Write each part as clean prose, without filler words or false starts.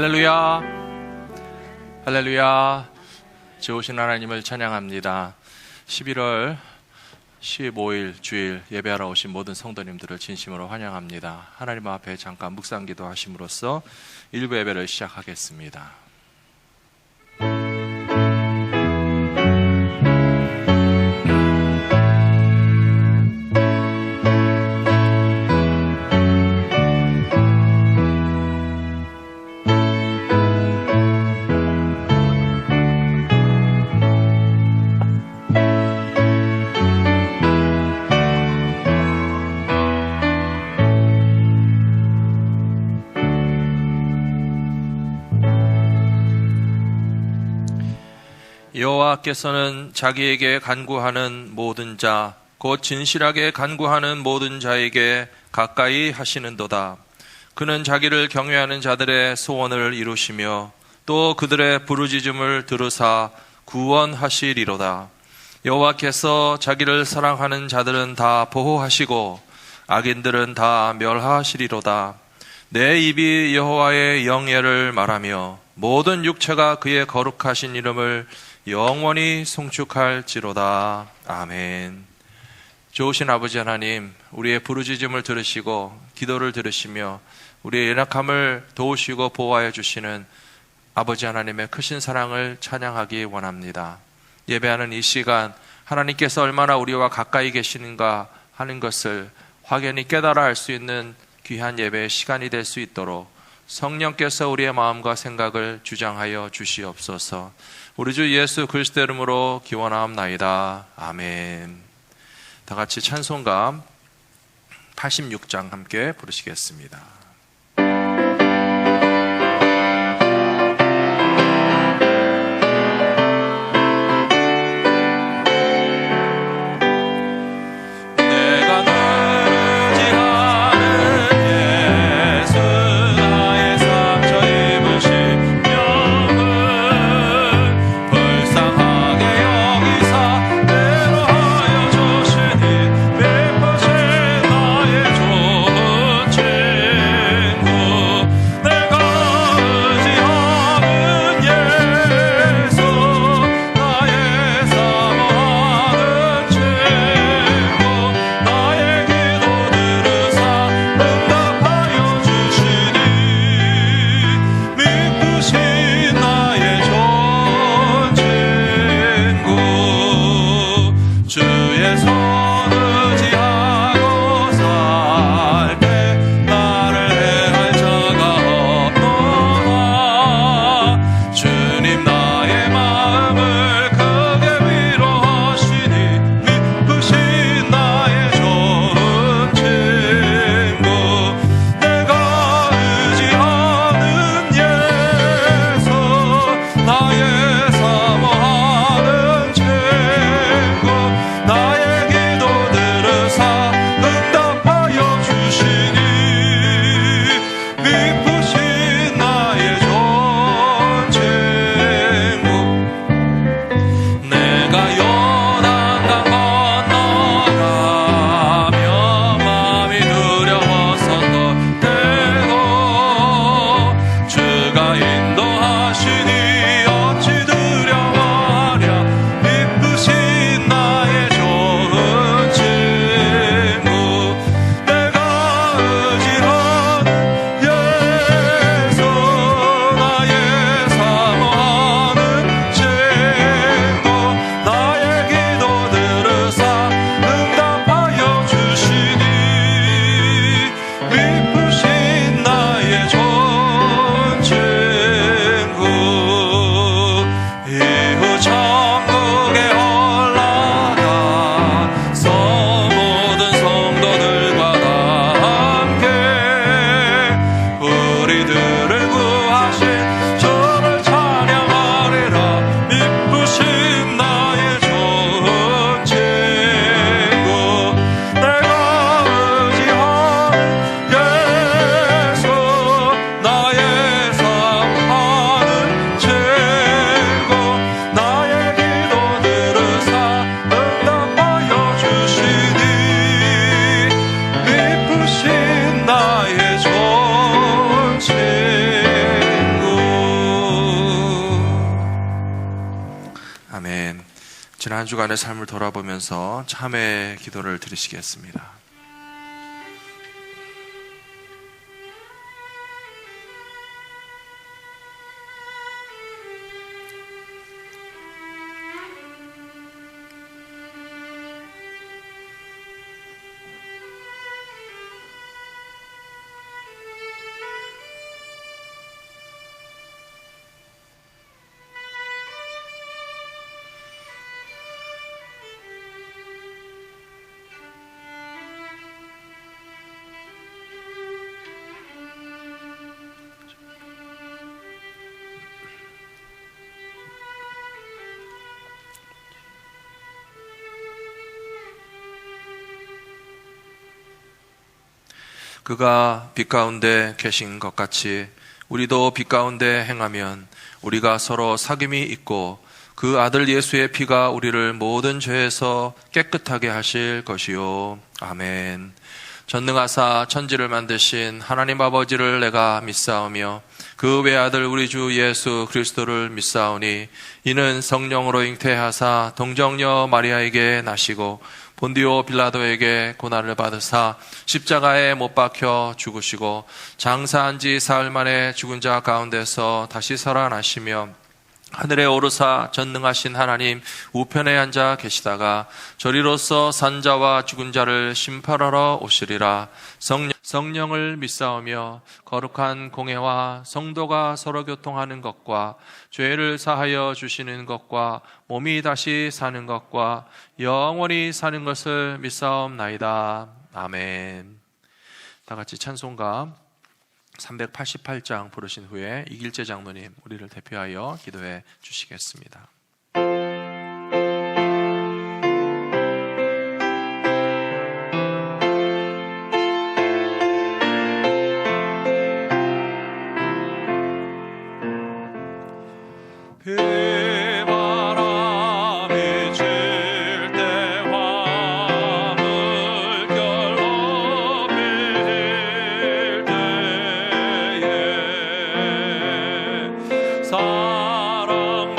할렐루야, 할렐루야. 좋으신 하나님을 찬양합니다. 11월 15일 주일 예배하러 오신 모든 성도님들을 진심으로 환영합니다. 하나님 앞에 잠깐 묵상기도 하심으로써 일부 예배를 시작하겠습니다. 여호와께서는 자기에게 간구하는 모든 자, 곧 진실하게 간구하는 모든 자에게 가까이 하시는도다. 그는 자기를 경외하는 자들의 소원을 이루시며 또 그들의 부르짖음을 들으사 구원하시리로다. 여호와께서 자기를 사랑하는 자들은 다 보호하시고 악인들은 다 멸하시리로다. 내 입이 여호와의 영예를 말하며 모든 육체가 그의 거룩하신 이름을 영원히 송축할지로다. 아멘. 좋으신 아버지 하나님, 우리의 부르짖음을 들으시고 기도를 들으시며 우리의 연약함을 도우시고 보호하여 주시는 아버지 하나님의 크신 사랑을 찬양하기 원합니다. 예배하는 이 시간, 하나님께서 얼마나 우리와 가까이 계시는가 하는 것을 확연히 깨달아 알 수 있는 귀한 예배의 시간이 될 수 있도록 성령께서 우리의 마음과 생각을 주장하여 주시옵소서. 우리 주 예수 그리스도의 이름으로 기원하옵나이다. 아멘. 다 같이 찬송가 86장 함께 부르시겠습니다. 나의 아멘. 지난 주간의 삶을 돌아보면서 참회 기도를 드리시겠습니다. 그가 빛 가운데 계신 것 같이 우리도 빛 가운데 행하면 우리가 서로 사귐이 있고 그 아들 예수의 피가 우리를 모든 죄에서 깨끗하게 하실 것이요. 아멘. 전능하사 천지를 만드신 하나님 아버지를 내가 믿사오며 그 외아들 우리 주 예수 그리스도를 믿사오니 이는 성령으로 잉태하사 동정녀 마리아에게 나시고 본디오 빌라도에게 고난을 받으사 십자가에 못 박혀 죽으시고 장사한 지 사흘 만에 죽은 자 가운데서 다시 살아나시며 하늘에 오르사 전능하신 하나님 우편에 앉아 계시다가 저리로서 산자와 죽은 자를 심판하러 오시리라. 성령을 믿사오며 거룩한 공회와 성도가 서로 교통하는 것과 죄를 사하여 주시는 것과 몸이 다시 사는 것과 영원히 사는 것을 믿사옵나이다. 아멘. 다 같이 찬송가 388장 부르신 후에 이길재 장로님 우리를 대표하여 기도해 주시겠습니다. 사랑만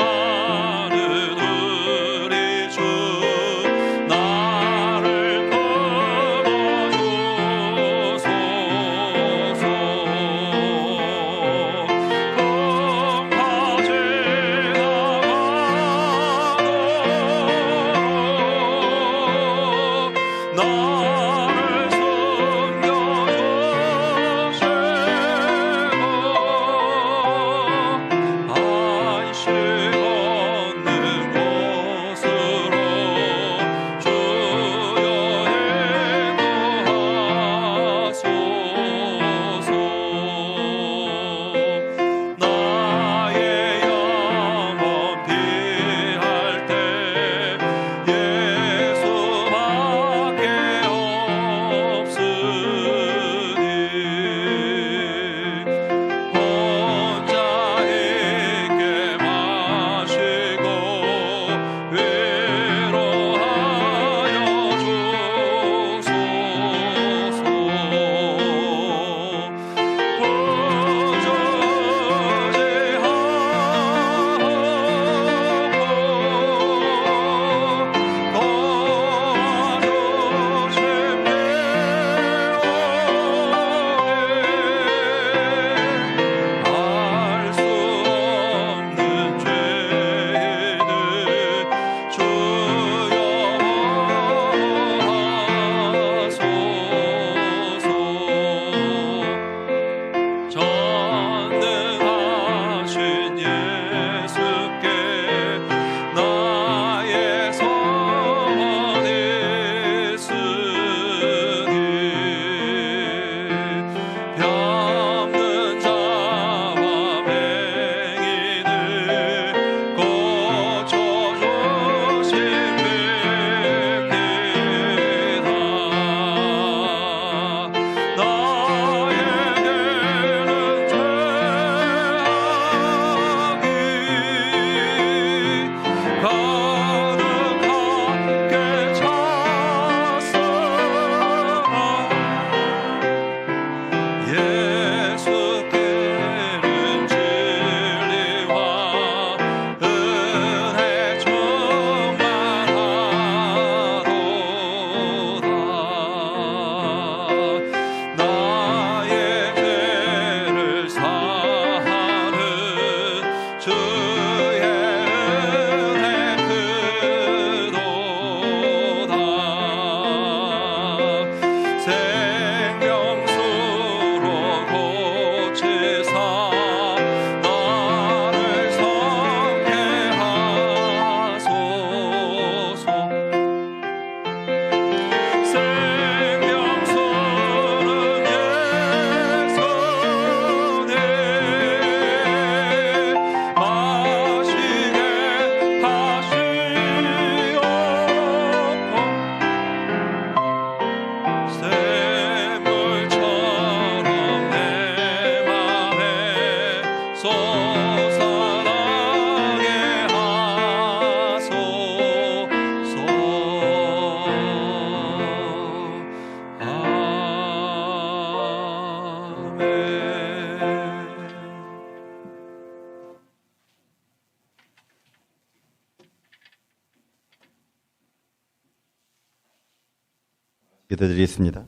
기도드리겠습니다.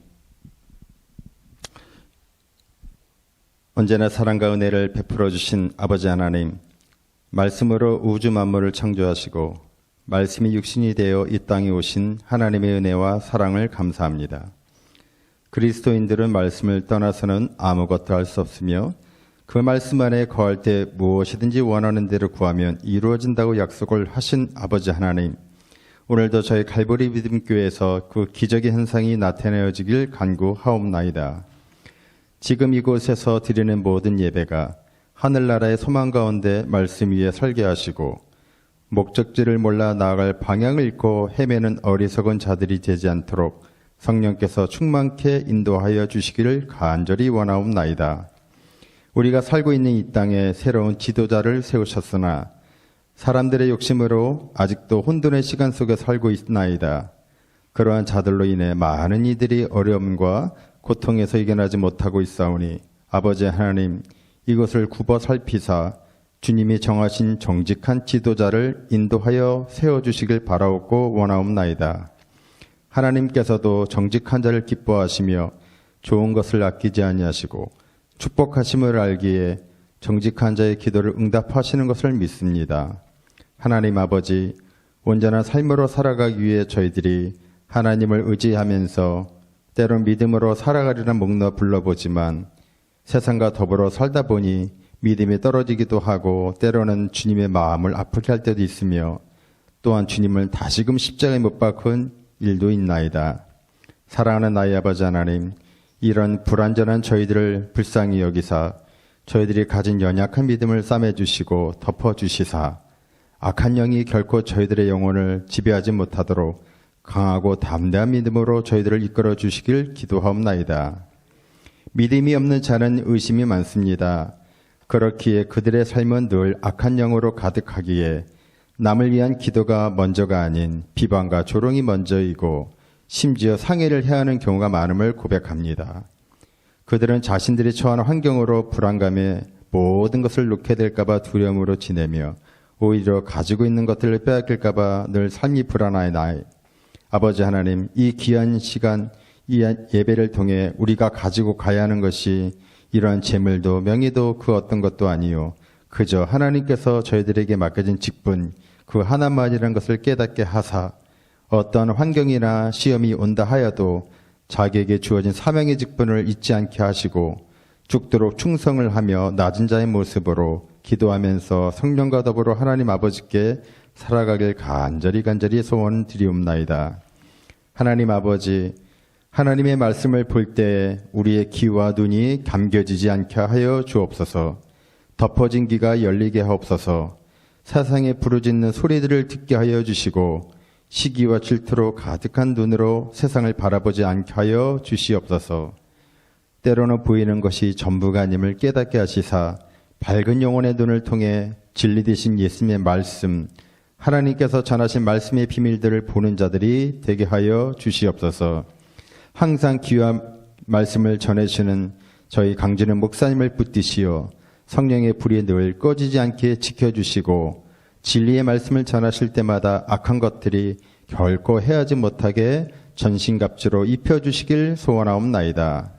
언제나 사랑과 은혜를 베풀어 주신 아버지 하나님, 말씀으로 우주 만물을 창조하시고 말씀이 육신이 되어 이 땅에 오신 하나님의 은혜와 사랑을 감사합니다. 그리스도인들은 말씀을 떠나서는 아무것도 할 수 없으며 그 말씀 안에 거할 때 무엇이든지 원하는 대로 구하면 이루어진다고 약속을 하신 아버지 하나님, 오늘도 저희 갈보리 믿음교회에서 그 기적의 현상이 나타내어지길 간구하옵나이다. 지금 이곳에서 드리는 모든 예배가 하늘나라의 소망 가운데 말씀 위에 설게 하시고 목적지를 몰라 나아갈 방향을 잃고 헤매는 어리석은 자들이 되지 않도록 성령께서 충만케 인도하여 주시기를 간절히 원하옵나이다. 우리가 살고 있는 이 땅에 새로운 지도자를 세우셨으나 사람들의 욕심으로 아직도 혼돈의 시간 속에 살고 있나이다. 그러한 자들로 인해 많은 이들이 어려움과 고통에서 이겨나지 못하고 있사오니 아버지 하나님, 이것을 굽어 살피사 주님이 정하신 정직한 지도자를 인도하여 세워주시길 바라옵고 원하옵나이다. 하나님께서도 정직한 자를 기뻐하시며 좋은 것을 아끼지 아니하시고 축복하심을 알기에 정직한 자의 기도를 응답하시는 것을 믿습니다. 하나님 아버지, 온전한 삶으로 살아가기 위해 저희들이 하나님을 의지하면서 때론 믿음으로 살아가리라 목놓아 불러보지만 세상과 더불어 살다 보니 믿음이 떨어지기도 하고 때로는 주님의 마음을 아프게 할 때도 있으며 또한 주님을 다시금 십자가에 못 박은 일도 있나이다. 사랑하는 나의 아버지 하나님, 이런 불완전한 저희들을 불쌍히 여기사 저희들이 가진 연약한 믿음을 싸매주시고 덮어주시사 악한 영이 결코 저희들의 영혼을 지배하지 못하도록 강하고 담대한 믿음으로 저희들을 이끌어 주시길 기도하옵나이다. 믿음이 없는 자는 의심이 많습니다. 그렇기에 그들의 삶은 늘 악한 영으로 가득하기에 남을 위한 기도가 먼저가 아닌 비방과 조롱이 먼저이고 심지어 상해를 해야 하는 경우가 많음을 고백합니다. 그들은 자신들이 처한 환경으로 불안감에 모든 것을 놓게 될까봐 두려움으로 지내며 오히려 가지고 있는 것들을 빼앗길까봐 늘 삶이 불안하나이. 아버지 하나님, 이 귀한 시간, 이 예배를 통해 우리가 가지고 가야 하는 것이 이러한 재물도 명예도 그 어떤 것도 아니요, 그저 하나님께서 저희들에게 맡겨진 직분, 그 하나만이라는 것을 깨닫게 하사 어떤 환경이나 시험이 온다 하여도 자기에게 주어진 사명의 직분을 잊지 않게 하시고 죽도록 충성을 하며 낮은 자의 모습으로 기도하면서 성령과 더불어 하나님 아버지께 살아가길 간절히 소원드리옵나이다. 하나님 아버지, 하나님의 말씀을 볼 때 우리의 귀와 눈이 감겨지지 않게 하여 주옵소서. 덮어진 귀가 열리게 하옵소서. 세상에 부르짖는 소리들을 듣게 하여 주시고 시기와 질투로 가득한 눈으로 세상을 바라보지 않게 하여 주시옵소서. 때로는 보이는 것이 전부가 아님을 깨닫게 하시사 밝은 영혼의 눈을 통해 진리 되신 예수님의 말씀, 하나님께서 전하신 말씀의 비밀들을 보는 자들이 되게 하여 주시옵소서. 항상 귀한 말씀을 전해주시는 저희 강진은 목사님을 붙드시어 성령의 불이 늘 꺼지지 않게 지켜주시고 진리의 말씀을 전하실 때마다 악한 것들이 결코 해하지 못하게 전신갑주로 입혀주시길 소원하옵나이다.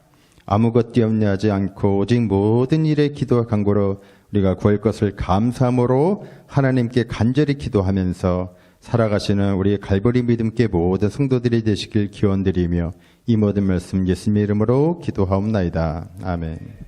아무것도 염려하지 않고 오직 모든 일에 기도와 간구로 우리가 구할 것을 감사함으로 하나님께 간절히 기도하면서 살아가시는 우리 갈보리 믿음께 모든 성도들이 되시길 기원드리며 이 모든 말씀 예수님의 이름으로 기도하옵나이다. 아멘.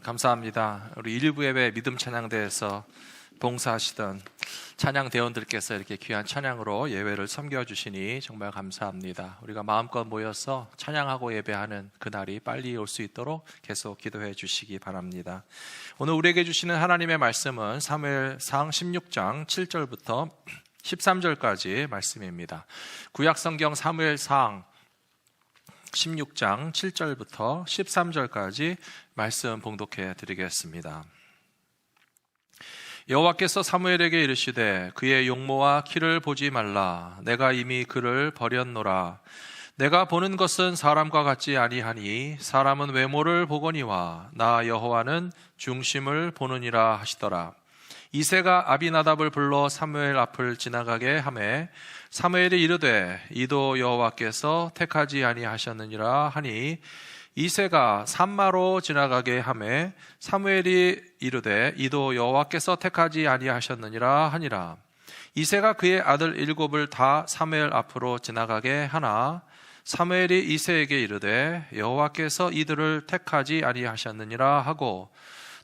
감사합니다. 우리 일부 예배 믿음 찬양대에서 봉사하시던 찬양 대원들께서 이렇게 귀한 찬양으로 예배를 섬겨주시니 정말 감사합니다. 우리가 마음껏 모여서 찬양하고 예배하는 그날이 빨리 올 수 있도록 계속 기도해 주시기 바랍니다. 오늘 우리에게 주시는 하나님의 말씀은 사무엘상 16장 7절부터 13절까지 말씀입니다. 구약성경 사무엘상 16장 7절부터 13절까지 말씀 봉독해 드리겠습니다. 여호와께서 사무엘에게 이르시되 그의 용모와 키를 보지 말라. 내가 이미 그를 버렸노라. 내가 보는 것은 사람과 같지 아니하니 사람은 외모를 보거니와 나 여호와는 중심을 보느니라 하시더라. 이새가 아비나답을 불러 사무엘 앞을 지나가게 하매 사무엘이 이르되 이도 여호와께서 택하지 아니하셨느니라 하니 이새가 산마로 지나가게 하매 사무엘이 이르되 이도 여호와께서 택하지 아니하셨느니라 하니라. 이새가 그의 아들 7을 다 사무엘 앞으로 지나가게 하나 사무엘이 이새에게 이르되 여호와께서 이들을 택하지 아니하셨느니라 하고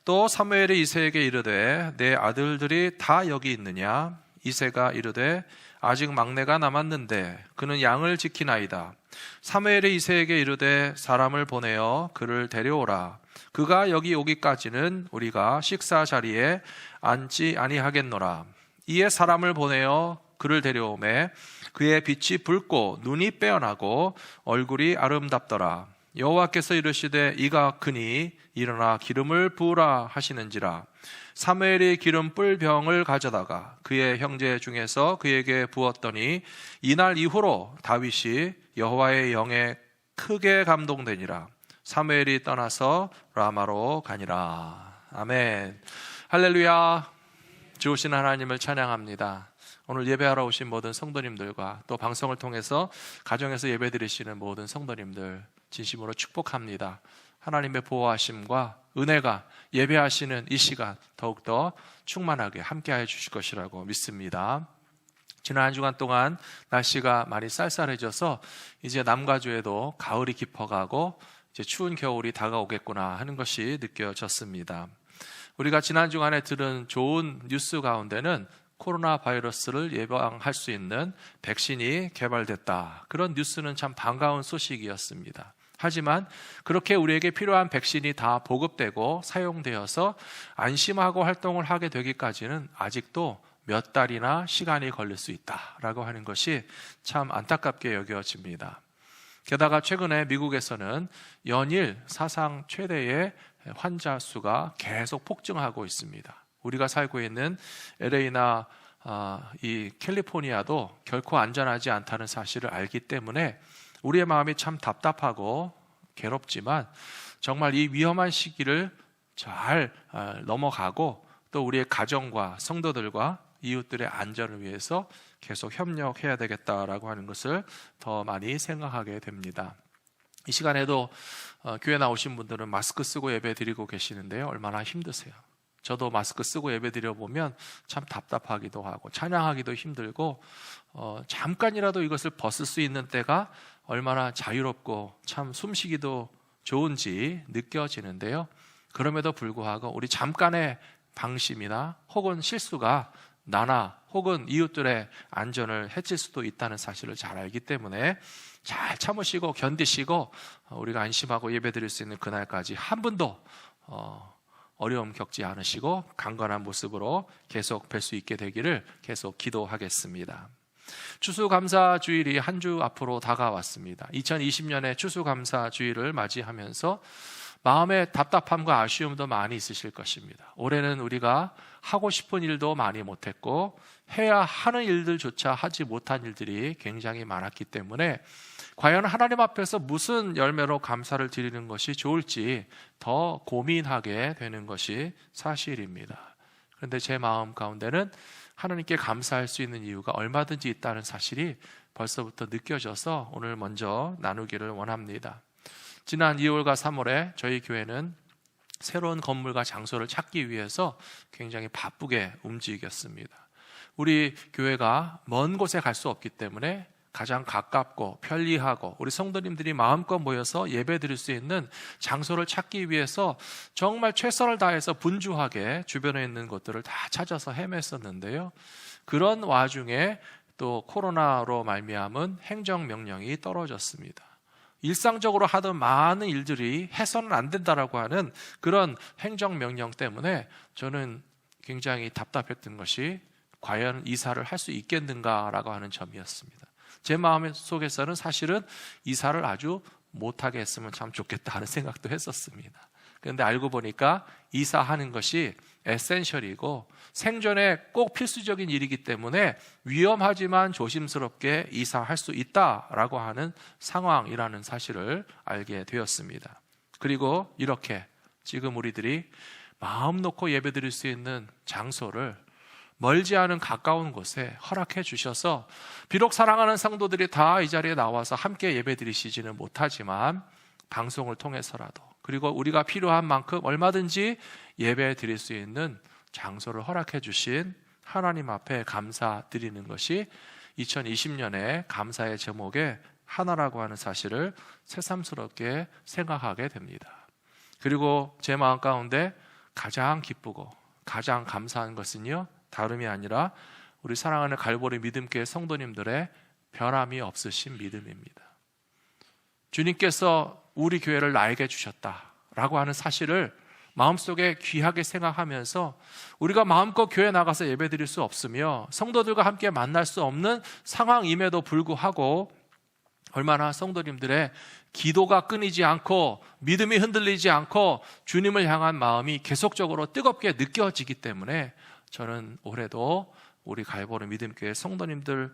또 사무엘이 이새에게 이르되 내 아들들이 다 여기 있느냐? 이새가 이르되 아직 막내가 남았는데 그는 양을 지키나이다. 사무엘이 이새에게 이르되 사람을 보내어 그를 데려오라. 그가 여기 오기까지는 우리가 식사 자리에 앉지 아니하겠노라. 이에 사람을 보내어 그를 데려오매 그의 빛이 붉고 눈이 빼어나고 얼굴이 아름답더라. 여호와께서 이르시되 이가 크니 일어나 기름을 부으라 하시는지라. 사무엘이 기름 뿔 병을 가져다가 그의 형제 중에서 그에게 부었더니 이날 이후로 다윗이 여호와의 영에 크게 감동되니라. 사무엘이 떠나서 라마로 가니라. 아멘. 할렐루야. 좋으신 하나님을 찬양합니다. 오늘 예배하러 오신 모든 성도님들과 또 방송을 통해서 가정에서 예배드리시는 모든 성도님들 진심으로 축복합니다. 하나님의 보호하심과 은혜가 예배하시는 이 시간 더욱더 충만하게 함께하여 주실 것이라고 믿습니다. 지난 한 주간 동안 날씨가 많이 쌀쌀해져서 이제 남가주에도 가을이 깊어가고 이제 추운 겨울이 다가오겠구나 하는 것이 느껴졌습니다. 우리가 지난 주간에 들은 좋은 뉴스 가운데는 코로나 바이러스를 예방할 수 있는 백신이 개발됐다. 그런 뉴스는 참 반가운 소식이었습니다. 하지만 그렇게 우리에게 필요한 백신이 다 보급되고 사용되어서 안심하고 활동을 하게 되기까지는 아직도 몇 달이나 시간이 걸릴 수 있다라고 하는 것이 참 안타깝게 여겨집니다. 게다가 최근에 미국에서는 연일 사상 최대의 환자 수가 계속 폭증하고 있습니다. 우리가 살고 있는 LA나 이 캘리포니아도 결코 안전하지 않다는 사실을 알기 때문에 우리의 마음이 참 답답하고 괴롭지만 정말 이 위험한 시기를 잘 넘어가고 또 우리의 가정과 성도들과 이웃들의 안전을 위해서 계속 협력해야 되겠다라고 하는 것을 더 많이 생각하게 됩니다. 이 시간에도 교회 나오신 분들은 마스크 쓰고 예배 드리고 계시는데요. 얼마나 힘드세요. 저도 마스크 쓰고 예배 드려보면 참 답답하기도 하고 찬양하기도 힘들고 잠깐이라도 이것을 벗을 수 있는 때가 얼마나 자유롭고 참 숨쉬기도 좋은지 느껴지는데요. 그럼에도 불구하고 우리 잠깐의 방심이나 혹은 실수가 나나 혹은 이웃들의 안전을 해칠 수도 있다는 사실을 잘 알기 때문에 잘 참으시고 견디시고 우리가 안심하고 예배드릴 수 있는 그날까지 한 분도 어려움 겪지 않으시고 강건한 모습으로 계속 뵐 수 있게 되기를 계속 기도하겠습니다. 추수감사주일이 한 주 앞으로 다가왔습니다. 2020년의 추수감사주일을 맞이하면서 마음의 답답함과 아쉬움도 많이 있으실 것입니다. 올해는 우리가 하고 싶은 일도 많이 못했고 해야 하는 일들조차 하지 못한 일들이 굉장히 많았기 때문에 과연 하나님 앞에서 무슨 열매로 감사를 드리는 것이 좋을지 더 고민하게 되는 것이 사실입니다. 그런데 제 마음 가운데는 하나님께 감사할 수 있는 이유가 얼마든지 있다는 사실이 벌써부터 느껴져서 오늘 먼저 나누기를 원합니다. 지난 2월과 3월에 저희 교회는 새로운 건물과 장소를 찾기 위해서 굉장히 바쁘게 움직였습니다. 우리 교회가 먼 곳에 갈 수 없기 때문에 가장 가깝고 편리하고 우리 성도님들이 마음껏 모여서 예배 드릴 수 있는 장소를 찾기 위해서 정말 최선을 다해서 분주하게 주변에 있는 곳들을 다 찾아서 헤맸었는데요. 그런 와중에 또 코로나로 말미암은 행정명령이 떨어졌습니다. 일상적으로 하던 많은 일들이 해서는 안 된다라고 하는 그런 행정명령 때문에 저는 굉장히 답답했던 것이 과연 이사를 할 수 있겠는가라고 하는 점이었습니다. 제 마음 속에서는 사실은 이사를 아주 못하게 했으면 참 좋겠다 하는 생각도 했었습니다. 그런데 알고 보니까 이사하는 것이 에센셜이고 생존에 꼭 필수적인 일이기 때문에 위험하지만 조심스럽게 이사할 수 있다라고 하는 상황이라는 사실을 알게 되었습니다. 그리고 이렇게 지금 우리들이 마음 놓고 예배드릴 수 있는 장소를 멀지 않은 가까운 곳에 허락해 주셔서 비록 사랑하는 성도들이 다 이 자리에 나와서 함께 예배드리시지는 못하지만 방송을 통해서라도 그리고 우리가 필요한 만큼 얼마든지 예배 드릴 수 있는 장소를 허락해 주신 하나님 앞에 감사드리는 것이 2020년의 감사의 제목의 하나라고 하는 사실을 새삼스럽게 생각하게 됩니다. 그리고 제 마음 가운데 가장 기쁘고 가장 감사한 것은요, 다름이 아니라 우리 사랑하는 갈보리 믿음교회 성도님들의 변함이 없으신 믿음입니다. 주님께서 우리 교회를 나에게 주셨다라고 하는 사실을 마음속에 귀하게 생각하면서 우리가 마음껏 교회 나가서 예배드릴 수 없으며 성도들과 함께 만날 수 없는 상황임에도 불구하고 얼마나 성도님들의 기도가 끊이지 않고 믿음이 흔들리지 않고 주님을 향한 마음이 계속적으로 뜨겁게 느껴지기 때문에 저는 올해도 우리 갈보리 믿음교회 성도님들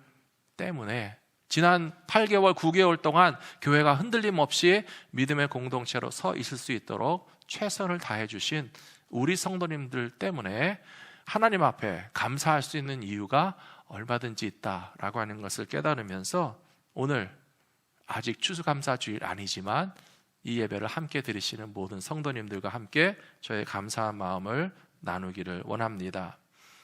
때문에 지난 8개월, 9개월 동안 교회가 흔들림 없이 믿음의 공동체로 서 있을 수 있도록 최선을 다해 주신 우리 성도님들 때문에 하나님 앞에 감사할 수 있는 이유가 얼마든지 있다라고 하는 것을 깨달으면서 오늘 아직 추수감사주일 아니지만 이 예배를 함께 드리시는 모든 성도님들과 함께 저의 감사한 마음을 나누기를 원합니다.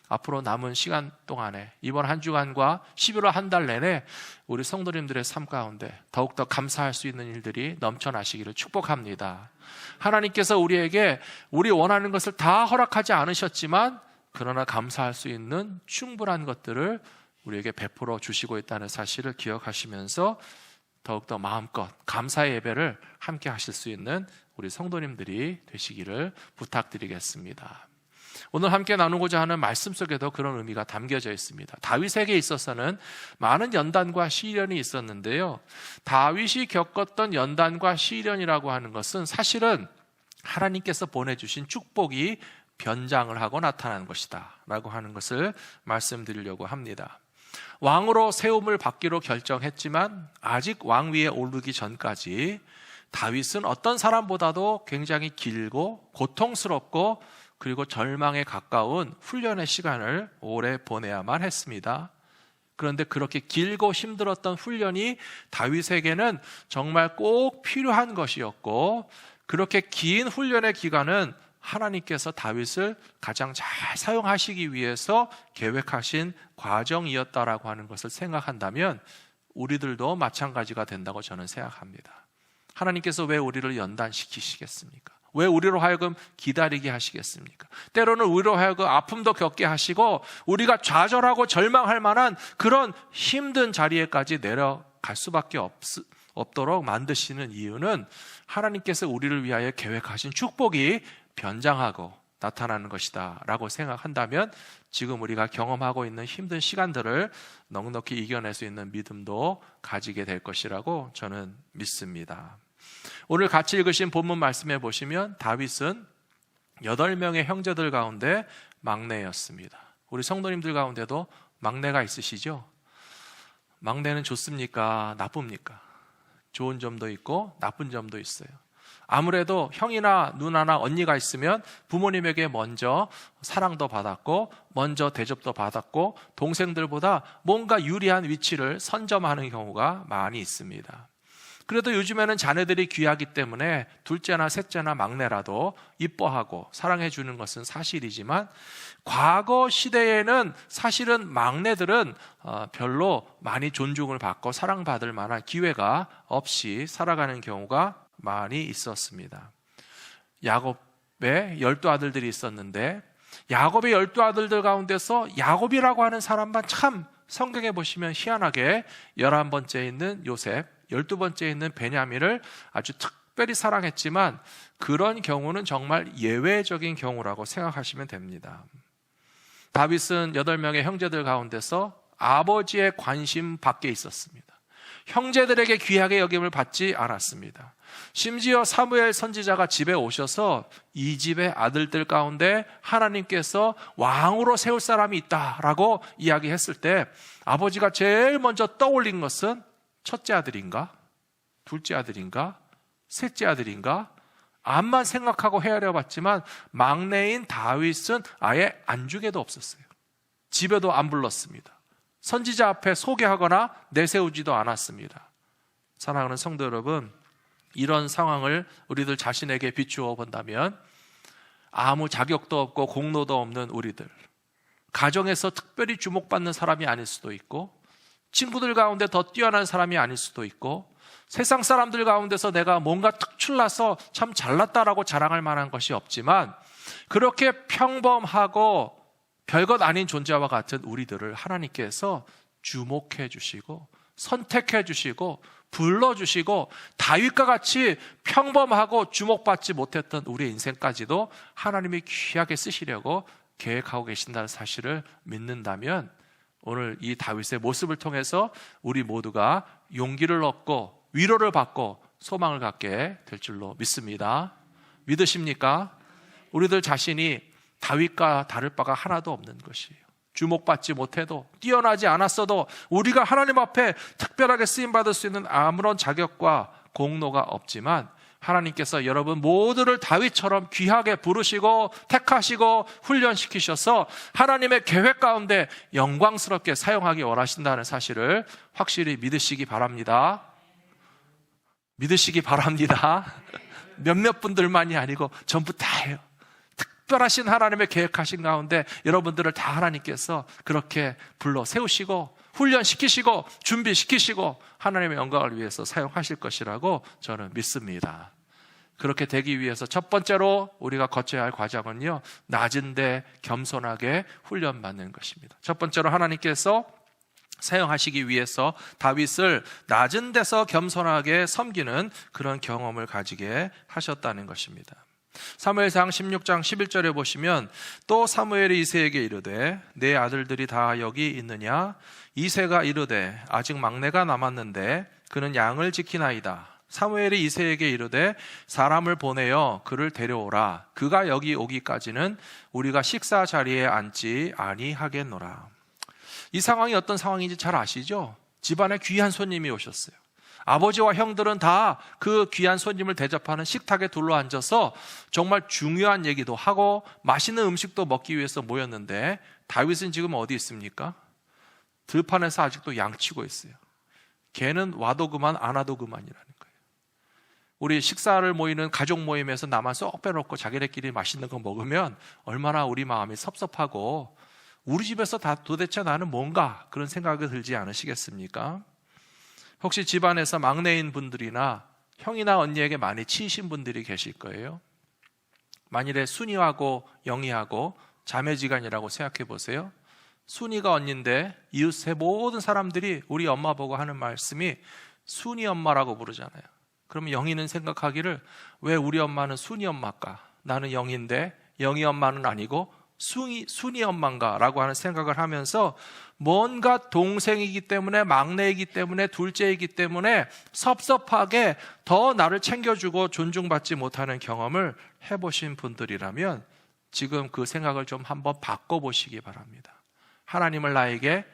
앞으로 남은 시간 동안에 이번 한 주간과 11월 한 달 내내 우리 성도님들의 삶 가운데 더욱더 감사할 수 있는 일들이 넘쳐나시기를 축복합니다. 하나님께서 우리에게 우리 원하는 것을 다 허락하지 않으셨지만 그러나 감사할 수 있는 충분한 것들을 우리에게 베풀어 주시고 있다는 사실을 기억하시면서 더욱더 마음껏 감사의 예배를 함께 하실 수 있는 우리 성도님들이 되시기를 부탁드리겠습니다. 오늘 함께 나누고자 하는 말씀 속에도 그런 의미가 담겨져 있습니다. 다윗에게 있어서는 많은 연단과 시련이 있었는데요. 다윗이 겪었던 연단과 시련이라고 하는 것은 사실은 하나님께서 보내주신 축복이 변장을 하고 나타나는 것이다 라고 하는 것을 말씀드리려고 합니다. 왕으로 세움을 받기로 결정했지만 아직 왕위에 오르기 전까지 다윗은 어떤 사람보다도 굉장히 길고 고통스럽고 그리고 절망에 가까운 훈련의 시간을 오래 보내야만 했습니다. 그런데 그렇게 길고 힘들었던 훈련이 다윗에게는 정말 꼭 필요한 것이었고 그렇게 긴 훈련의 기간은 하나님께서 다윗을 가장 잘 사용하시기 위해서 계획하신 과정이었다라고 하는 것을 생각한다면 우리들도 마찬가지가 된다고 저는 생각합니다. 하나님께서 왜 우리를 연단시키시겠습니까? 왜 우리로 하여금 기다리게 하시겠습니까? 때로는 우리로 하여금 아픔도 겪게 하시고 우리가 좌절하고 절망할 만한 그런 힘든 자리에까지 내려갈 수밖에 없도록 만드시는 이유는 하나님께서 우리를 위하여 계획하신 축복이 변장하고 나타나는 것이다 라고 생각한다면 지금 우리가 경험하고 있는 힘든 시간들을 넉넉히 이겨낼 수 있는 믿음도 가지게 될 것이라고 저는 믿습니다. 오늘 같이 읽으신 본문 말씀에 보시면 다윗은 8명의 형제들 가운데 막내였습니다. 우리 성도님들 가운데도 막내가 있으시죠? 막내는 좋습니까? 나쁩니까? 좋은 점도 있고 나쁜 점도 있어요. 아무래도 형이나 누나나 언니가 있으면 부모님에게 먼저 사랑도 받았고 먼저 대접도 받았고 동생들보다 뭔가 유리한 위치를 선점하는 경우가 많이 있습니다. 그래도 요즘에는 자녀들이 귀하기 때문에 둘째나 셋째나 막내라도 이뻐하고 사랑해 주는 것은 사실이지만, 과거 시대에는 사실은 막내들은 별로 많이 존중을 받고 사랑받을 만한 기회가 없이 살아가는 경우가 많이 있었습니다. 야곱의 12아들들이 있었는데, 야곱의 12아들들 가운데서 야곱이라고 하는 사람만 참 성경에 보시면 희한하게 11번째에 있는 요셉, 12번째에 있는 베냐민을 아주 특별히 사랑했지만, 그런 경우는 정말 예외적인 경우라고 생각하시면 됩니다. 다윗은 8명의 형제들 가운데서 아버지의 관심 밖에 있었습니다. 형제들에게 귀하게 여김을 받지 않았습니다. 심지어 사무엘 선지자가 집에 오셔서 이 집의 아들들 가운데 하나님께서 왕으로 세울 사람이 있다라고 이야기했을 때, 아버지가 제일 먼저 떠올린 것은 첫째 아들인가? 둘째 아들인가? 셋째 아들인가? 암만 생각하고 헤아려 봤지만 막내인 다윗은 아예 안중에도 없었어요. 집에도 안 불렀습니다. 선지자 앞에 소개하거나 내세우지도 않았습니다. 사랑하는 성도 여러분, 이런 상황을 우리들 자신에게 비추어 본다면 아무 자격도 없고 공로도 없는 우리들, 가정에서 특별히 주목받는 사람이 아닐 수도 있고, 친구들 가운데 더 뛰어난 사람이 아닐 수도 있고, 세상 사람들 가운데서 내가 뭔가 특출나서 참 잘났다라고 자랑할 만한 것이 없지만, 그렇게 평범하고 별것 아닌 존재와 같은 우리들을 하나님께서 주목해 주시고 선택해 주시고 불러주시고, 다윗과 같이 평범하고 주목받지 못했던 우리의 인생까지도 하나님이 귀하게 쓰시려고 계획하고 계신다는 사실을 믿는다면, 오늘 이 다윗의 모습을 통해서 우리 모두가 용기를 얻고 위로를 받고 소망을 갖게 될 줄로 믿습니다. 믿으십니까? 우리들 자신이 다윗과 다를 바가 하나도 없는 것이에요. 주목받지 못해도, 뛰어나지 않았어도, 우리가 하나님 앞에 특별하게 쓰임받을 수 있는 아무런 자격과 공로가 없지만, 하나님께서 여러분 모두를 다윗처럼 귀하게 부르시고 택하시고 훈련시키셔서 하나님의 계획 가운데 영광스럽게 사용하기 원하신다는 사실을 확실히 믿으시기 바랍니다. 믿으시기 바랍니다. 몇몇 분들만이 아니고 전부 다예요. 특별하신 하나님의 계획하신 가운데 여러분들을 다 하나님께서 그렇게 불러 세우시고 훈련시키시고 준비시키시고 하나님의 영광을 위해서 사용하실 것이라고 저는 믿습니다. 그렇게 되기 위해서 첫 번째로 우리가 거쳐야 할 과정은요, 낮은데 겸손하게 훈련받는 것입니다. 첫 번째로 하나님께서 사용하시기 위해서 다윗을 낮은 데서 겸손하게 섬기는 그런 경험을 가지게 하셨다는 것입니다. 사무엘상 16장 11절에 보시면, 또 사무엘이 이새에게 이르되 내 아들들이 다 여기 있느냐? 이새가 이르되 아직 막내가 남았는데 그는 양을 지키나이다. 사무엘이 이새에게 이르되 사람을 보내어 그를 데려오라. 그가 여기 오기까지는 우리가 식사 자리에 앉지 아니하겠노라. 이 상황이 어떤 상황인지 잘 아시죠? 집안에 귀한 손님이 오셨어요. 아버지와 형들은 다 그 귀한 손님을 대접하는 식탁에 둘러앉아서 정말 중요한 얘기도 하고 맛있는 음식도 먹기 위해서 모였는데, 다윗은 지금 어디 있습니까? 들판에서 아직도 양치고 있어요. 걔는 와도 그만 안 와도 그만이라는 거예요. 우리 식사를 모이는 가족 모임에서 나만 쏙 빼놓고 자기네끼리 맛있는 거 먹으면 얼마나 우리 마음이 섭섭하고, 우리 집에서 다 도대체 나는 뭔가, 그런 생각이 들지 않으시겠습니까? 혹시 집안에서 막내인 분들이나 형이나 언니에게 많이 치이신 분들이 계실 거예요. 만일에 순이하고 영이하고 자매지간이라고 생각해 보세요. 순이가 언니인데 이웃의 모든 사람들이 우리 엄마 보고 하는 말씀이 순이 엄마라고 부르잖아요. 그러면 영이는 생각하기를, 왜 우리 엄마는 순이 엄마일까? 나는 영인데 영이 엄마는 아니고 순이 엄마인가? 라고 하는 생각을 하면서 뭔가 동생이기 때문에, 막내이기 때문에, 둘째이기 때문에 섭섭하게 더 나를 챙겨주고 존중받지 못하는 경험을 해보신 분들이라면 지금 그 생각을 좀 한번 바꿔보시기 바랍니다. 하나님을 나에게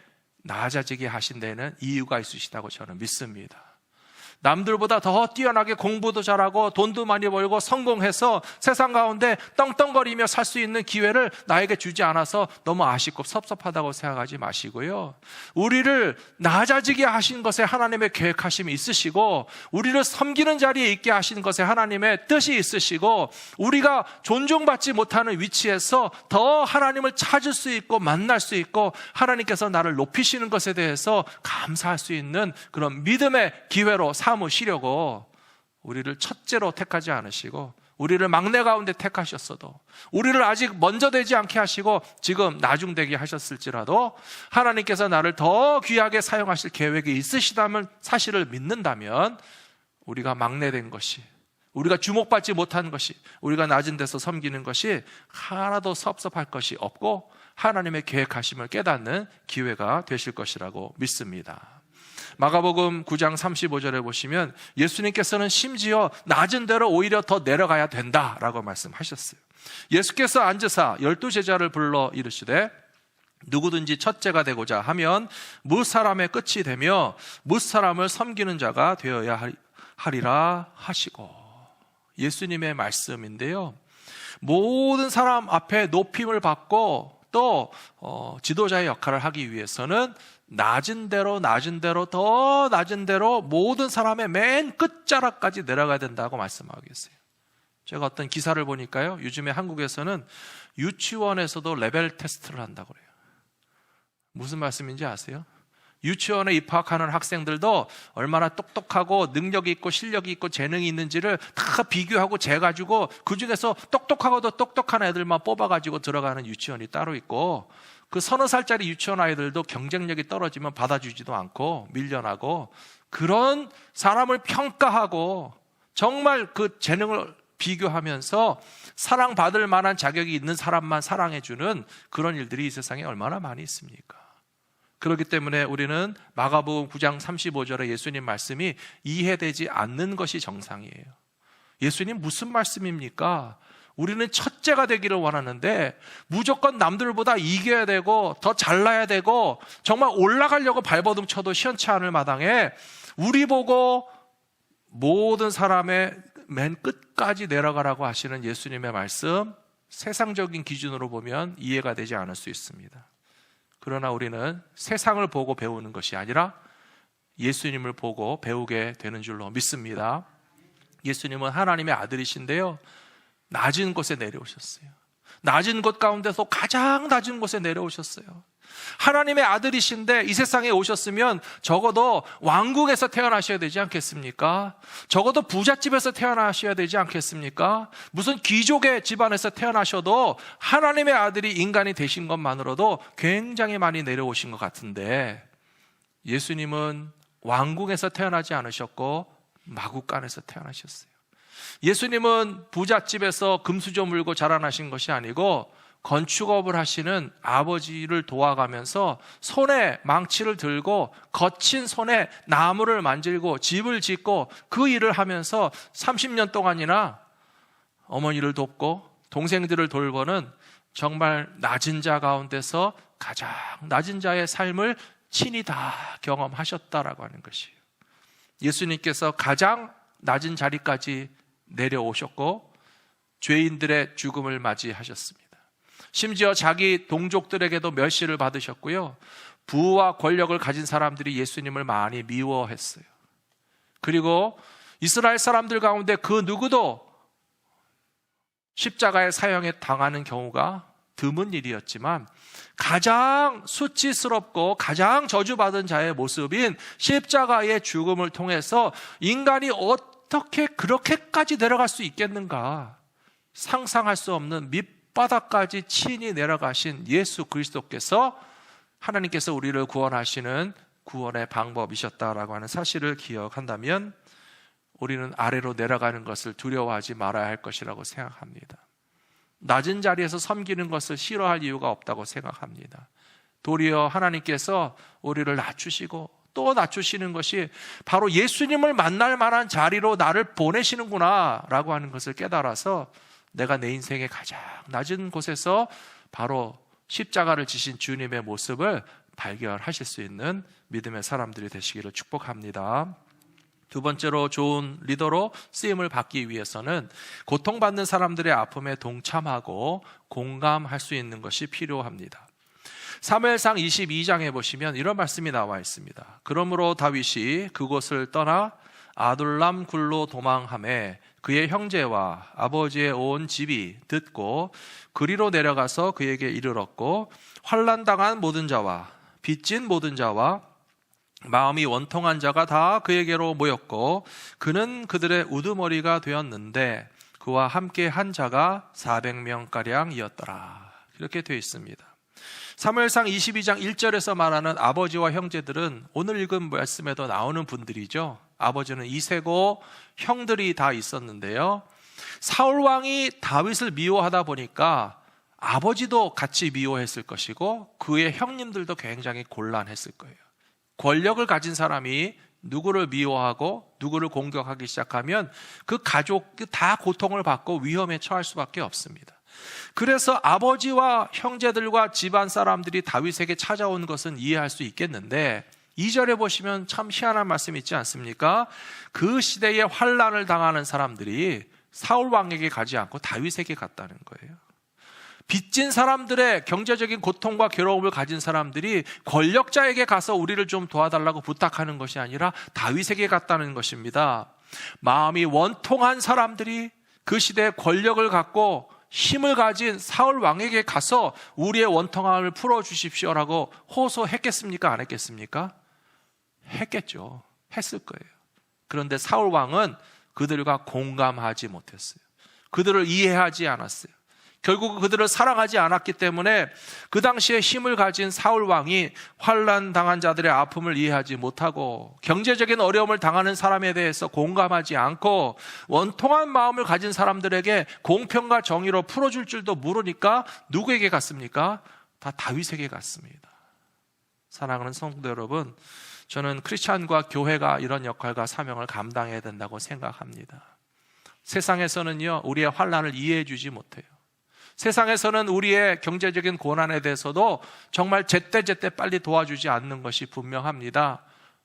낮아지게 하신 데는 이유가 있으시다고 저는 믿습니다. 남들보다 더 뛰어나게 공부도 잘하고 돈도 많이 벌고 성공해서 세상 가운데 떵떵거리며 살 수 있는 기회를 나에게 주지 않아서 너무 아쉽고 섭섭하다고 생각하지 마시고요. 우리를 낮아지게 하신 것에 하나님의 계획하심이 있으시고, 우리를 섬기는 자리에 있게 하신 것에 하나님의 뜻이 있으시고, 우리가 존중받지 못하는 위치에서 더 하나님을 찾을 수 있고 만날 수 있고, 하나님께서 나를 높이시는 것에 대해서 감사할 수 있는 그런 믿음의 기회로 삼으시려고 우리를 첫째로 택하지 않으시고, 우리를 막내 가운데 택하셨어도, 우리를 아직 먼저 되지 않게 하시고 지금 나중되게 하셨을지라도 하나님께서 나를 더 귀하게 사용하실 계획이 있으시다면, 사실을 믿는다면, 우리가 막내된 것이, 우리가 주목받지 못한 것이, 우리가 낮은 데서 섬기는 것이 하나도 섭섭할 것이 없고 하나님의 계획하심을 깨닫는 기회가 되실 것이라고 믿습니다. 마가복음 9장 35절에 보시면 예수님께서는 심지어 낮은 데로 오히려 더 내려가야 된다라고 말씀하셨어요. 예수께서 앉으사 12제자를 불러 이르시되 누구든지 첫째가 되고자 하면 무사람의 끝이 되며 무사람을 섬기는 자가 되어야 하리라 하시고, 예수님의 말씀인데요, 모든 사람 앞에 높임을 받고 또 지도자의 역할을 하기 위해서는 낮은 대로 더 낮은 대로 모든 사람의 맨 끝자락까지 내려가야 된다고 말씀하고 계세요. 제가 어떤 기사를 보니까요, 요즘에 한국에서는 유치원에서도 레벨 테스트를 한다고 그래요. 무슨 말씀인지 아세요? 유치원에 입학하는 학생들도 얼마나 똑똑하고 능력이 있고 실력이 있고 재능이 있는지를 다 비교하고 재가지고 그 중에서 똑똑하고도 똑똑한 애들만 뽑아가지고 들어가는 유치원이 따로 있고, 그 서너 살짜리 유치원 아이들도 경쟁력이 떨어지면 받아주지도 않고 밀려나고, 그런 사람을 평가하고 정말 그 재능을 비교하면서 사랑받을 만한 자격이 있는 사람만 사랑해주는 그런 일들이 이 세상에 얼마나 많이 있습니까? 그렇기 때문에 우리는 마가복음 9장 35절의 예수님 말씀이 이해되지 않는 것이 정상이에요. 예수님 무슨 말씀입니까? 우리는 첫째가 되기를 원하는데 무조건 남들보다 이겨야 되고 더 잘나야 되고 정말 올라가려고 발버둥 쳐도 시원치 않을 마당에 우리 보고 모든 사람의 맨 끝까지 내려가라고 하시는 예수님의 말씀, 세상적인 기준으로 보면 이해가 되지 않을 수 있습니다. 그러나 우리는 세상을 보고 배우는 것이 아니라 예수님을 보고 배우게 되는 줄로 믿습니다. 예수님은 하나님의 아들이신데요, 낮은 곳에 내려오셨어요. 낮은 곳 가운데서 가장 낮은 곳에 내려오셨어요. 하나님의 아들이신데 이 세상에 오셨으면 적어도 왕궁에서 태어나셔야 되지 않겠습니까? 적어도 부잣집에서 태어나셔야 되지 않겠습니까? 무슨 귀족의 집안에서 태어나셔도 하나님의 아들이 인간이 되신 것만으로도 굉장히 많이 내려오신 것 같은데, 예수님은 왕궁에서 태어나지 않으셨고 마구간에서 태어나셨어요. 예수님은 부잣집에서 금수저 물고 자라나신 것이 아니고 건축업을 하시는 아버지를 도와가면서 손에 망치를 들고 거친 손에 나무를 만들고 집을 짓고 그 일을 하면서 30년 동안이나 어머니를 돕고 동생들을 돌보는 정말 낮은 자 가운데서 가장 낮은 자의 삶을 친히 다 경험하셨다라고 하는 것이에요. 예수님께서 가장 낮은 자리까지 내려오셨고 죄인들의 죽음을 맞이하셨습니다. 심지어 자기 동족들에게도 멸시를 받으셨고요, 부와 권력을 가진 사람들이 예수님을 많이 미워했어요. 그리고 이스라엘 사람들 가운데 그 누구도 십자가의 사형에 당하는 경우가 드문 일이었지만 가장 수치스럽고 가장 저주받은 자의 모습인 십자가의 죽음을 통해서 인간이 어떻게 그렇게까지 내려갈 수 있겠는가, 상상할 수 없는 밑바닥까지 친히 내려가신 예수 그리스도께서 하나님께서 우리를 구원하시는 구원의 방법이셨다라고 하는 사실을 기억한다면 우리는 아래로 내려가는 것을 두려워하지 말아야 할 것이라고 생각합니다. 낮은 자리에서 섬기는 것을 싫어할 이유가 없다고 생각합니다. 도리어 하나님께서 우리를 낮추시고 또 낮추시는 것이 바로 예수님을 만날 만한 자리로 나를 보내시는구나 라고 하는 것을 깨달아서 내가 내 인생의 가장 낮은 곳에서 바로 십자가를 지신 주님의 모습을 발견하실 수 있는 믿음의 사람들이 되시기를 축복합니다. 두 번째로 좋은 리더로 쓰임을 받기 위해서는 고통받는 사람들의 아픔에 동참하고 공감할 수 있는 것이 필요합니다. 사무엘상 22장에 보시면 이런 말씀이 나와 있습니다. 그러므로 다윗이 그곳을 떠나 아둘람 굴로 도망하매 그의 형제와 아버지의 온 집이 듣고 그리로 내려가서 그에게 이르렀고 환난당한 모든 자와 빚진 모든 자와 마음이 원통한 자가 다 그에게로 모였고 그는 그들의 우두머리가 되었는데 그와 함께 한 자가 400명가량이었더라. 이렇게 되어 있습니다. 사무엘상 22장 1절에서 말하는 아버지와 형제들은 오늘 읽은 말씀에도 나오는 분들이죠. 아버지는 이세고 형들이 다 있었는데요. 사울왕이 다윗을 미워하다 보니까 아버지도 같이 미워했을 것이고 그의 형님들도 굉장히 곤란했을 거예요. 권력을 가진 사람이 누구를 미워하고 누구를 공격하기 시작하면 그 가족이 다 고통을 받고 위험에 처할 수밖에 없습니다. 그래서 아버지와 형제들과 집안 사람들이 다윗에게 찾아온 것은 이해할 수 있겠는데 2절에 보시면 참 희한한 말씀이 있지 않습니까? 그 시대에 환난을 당하는 사람들이 사울 왕에게 가지 않고 다윗에게 갔다는 거예요. 빚진 사람들의 경제적인 고통과 괴로움을 가진 사람들이 권력자에게 가서 우리를 좀 도와달라고 부탁하는 것이 아니라 다윗에게 갔다는 것입니다. 마음이 원통한 사람들이 그 시대에 권력을 갖고 힘을 가진 사울 왕에게 가서 우리의 원통함을 풀어주십시오라고 호소했겠습니까? 안 했겠습니까? 했겠죠. 했을 거예요. 그런데 사울 왕은 그들과 공감하지 못했어요. 그들을 이해하지 않았어요. 결국 그들을 사랑하지 않았기 때문에 그 당시에 힘을 가진 사울 왕이 환난 당한 자들의 아픔을 이해하지 못하고 경제적인 어려움을 당하는 사람에 대해서 공감하지 않고 원통한 마음을 가진 사람들에게 공평과 정의로 풀어줄 줄도 모르니까 누구에게 갔습니까? 다 다윗에게 갔습니다. 사랑하는 성도 여러분, 저는 크리스찬과 교회가 이런 역할과 사명을 감당해야 된다고 생각합니다. 세상에서는요, 우리의 환난을 이해해 주지 못해요. 세상에서는 우리의 경제적인 고난에 대해서도 정말 제때제때 빨리 도와주지 않는 것이 분명합니다.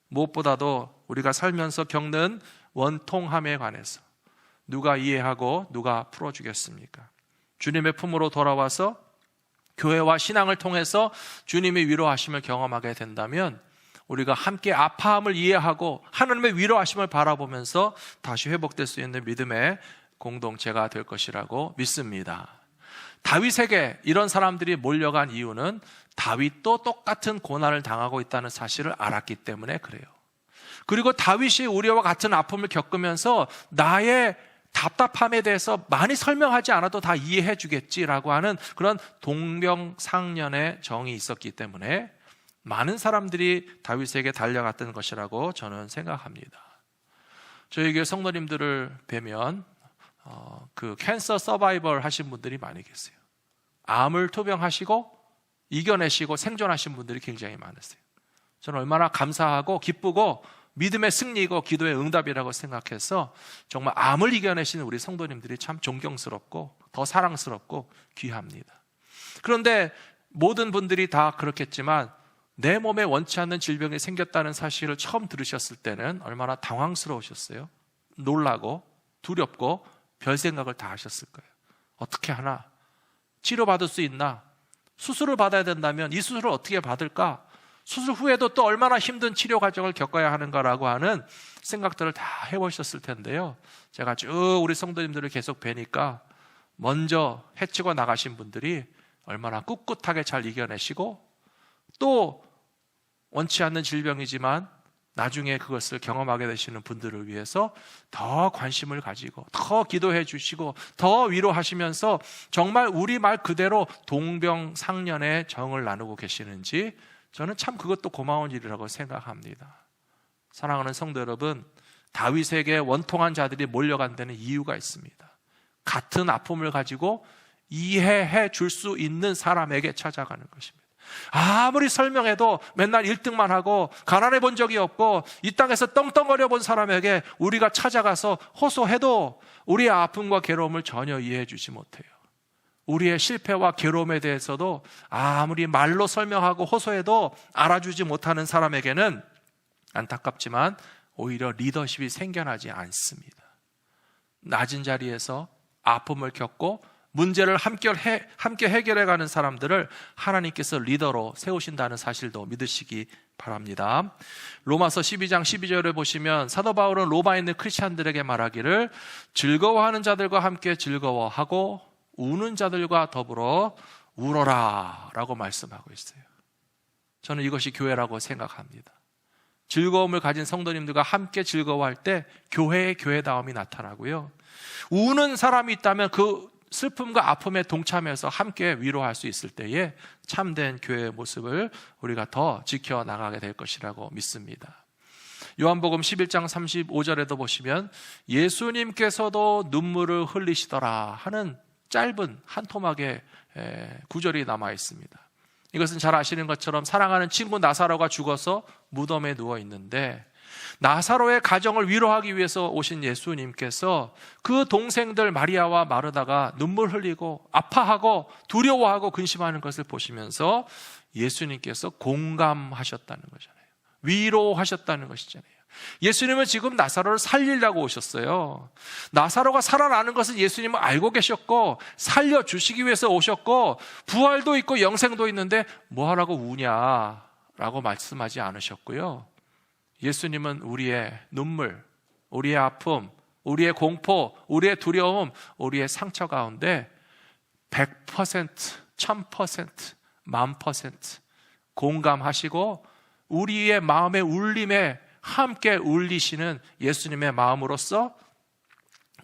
무엇보다도 우리가 살면서 겪는 원통함에 관해서 누가 이해하고 누가 풀어주겠습니까? 주님의 품으로 돌아와서 교회와 신앙을 통해서 주님의 위로하심을 경험하게 된다면 우리가 함께 아파함을 이해하고 하나님의 위로하심을 바라보면서 다시 회복될 수 있는 믿음의 공동체가 될 것이라고 믿습니다. 다윗에게 이런 사람들이 몰려간 이유는 다윗도 똑같은 고난을 당하고 있다는 사실을 알았기 때문에 그래요. 그리고 다윗이 우리와 같은 아픔을 겪으면서 나의 답답함에 대해서 많이 설명하지 않아도 다 이해해 주겠지라고 하는 그런 동병상련의 정이 있었기 때문에 많은 사람들이 다윗에게 달려갔던 것이라고 저는 생각합니다. 저희 교회 성도님들을 뵈면 그 캔서 서바이벌 하신 분들이 많이 계세요. 암을 투병하시고 이겨내시고 생존하신 분들이 굉장히 많으세요. 저는 얼마나 감사하고 기쁘고 믿음의 승리이고 기도의 응답이라고 생각해서 정말 암을 이겨내시는 우리 성도님들이 참 존경스럽고 더 사랑스럽고 귀합니다. 그런데 모든 분들이 다 그렇겠지만 내 몸에 원치 않는 질병이 생겼다는 사실을 처음 들으셨을 때는 얼마나 당황스러우셨어요? 놀라고 두렵고 별 생각을 다 하셨을 거예요. 어떻게 하나? 치료받을 수 있나? 수술을 받아야 된다면 이 수술을 어떻게 받을까? 수술 후에도 또 얼마나 힘든 치료 과정을 겪어야 하는가라고 하는 생각들을 다 해보셨을 텐데요. 제가 쭉 우리 성도님들을 계속 뵈니까 먼저 해치고 나가신 분들이 얼마나 꿋꿋하게 잘 이겨내시고 또 원치 않는 질병이지만 나중에 그것을 경험하게 되시는 분들을 위해서 더 관심을 가지고 더 기도해 주시고 더 위로하시면서 정말 우리말 그대로 동병상련의 정을 나누고 계시는지 저는 참 그것도 고마운 일이라고 생각합니다. 사랑하는 성도 여러분, 다윗에게 원통한 자들이 몰려간 데는 이유가 있습니다. 같은 아픔을 가지고 이해해 줄 수 있는 사람에게 찾아가는 것입니다. 아무리 설명해도 맨날 1등만 하고 가난해 본 적이 없고 이 땅에서 떵떵거려 본 사람에게 우리가 찾아가서 호소해도 우리의 아픔과 괴로움을 전혀 이해해 주지 못해요. 우리의 실패와 괴로움에 대해서도 아무리 말로 설명하고 호소해도 알아주지 못하는 사람에게는 안타깝지만 오히려 리더십이 생겨나지 않습니다. 낮은 자리에서 아픔을 겪고 문제를 함께 해결해가는 사람들을 하나님께서 리더로 세우신다는 사실도 믿으시기 바랍니다. 로마서 12장 12절에 보시면 사도 바울은 로마에 있는 크리스찬들에게 말하기를 즐거워하는 자들과 함께 즐거워하고 우는 자들과 더불어 울어라 라고 말씀하고 있어요. 저는 이것이 교회라고 생각합니다. 즐거움을 가진 성도님들과 함께 즐거워할 때 교회의 교회다움이 나타나고요. 우는 사람이 있다면 그 슬픔과 아픔에 동참해서 함께 위로할 수 있을 때에 참된 교회의 모습을 우리가 더 지켜나가게 될 것이라고 믿습니다. 요한복음 11장 35절에도 보시면 예수님께서도 눈물을 흘리시더라 하는 짧은 한 토막의 구절이 남아 있습니다. 이것은 잘 아시는 것처럼 사랑하는 친구 나사로가 죽어서 무덤에 누워 있는데 나사로의 가정을 위로하기 위해서 오신 예수님께서 그 동생들 마리아와 마르다가 눈물 흘리고 아파하고 두려워하고 근심하는 것을 보시면서 예수님께서 공감하셨다는 거잖아요. 위로하셨다는 것이잖아요. 예수님은 지금 나사로를 살리려고 오셨어요. 나사로가 살아나는 것은 예수님은 알고 계셨고 살려주시기 위해서 오셨고 부활도 있고 영생도 있는데 뭐하라고 우냐라고 말씀하지 않으셨고요. 예수님은 우리의 눈물, 우리의 아픔, 우리의 공포, 우리의 두려움, 우리의 상처 가운데 100%, 1000%, 10,000% 공감하시고 우리의 마음의 울림에 함께 울리시는 예수님의 마음으로서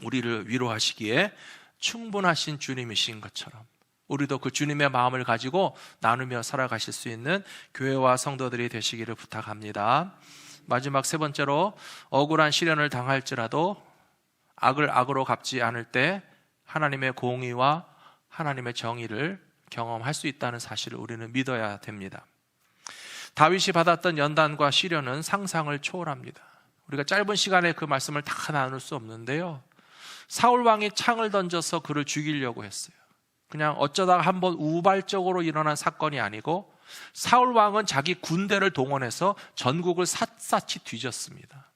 우리를 위로하시기에 충분하신 주님이신 것처럼 우리도 그 주님의 마음을 가지고 나누며 살아가실 수 있는 교회와 성도들이 되시기를 부탁합니다. 마지막 세 번째로 억울한 시련을 당할지라도 악을 악으로 갚지 않을 때 하나님의 공의와 하나님의 정의를 경험할 수 있다는 사실을 우리는 믿어야 됩니다. 다윗이 받았던 연단과 시련은 상상을 초월합니다. 우리가 짧은 시간에 그 말씀을 다 나눌 수 없는데요. 사울 왕이 창을 던져서 그를 죽이려고 했어요. 그냥 어쩌다가 한번 우발적으로 일어난 사건이 아니고 사울 왕은 자기 군대를 동원해서 전국을 샅샅이 뒤졌습니다.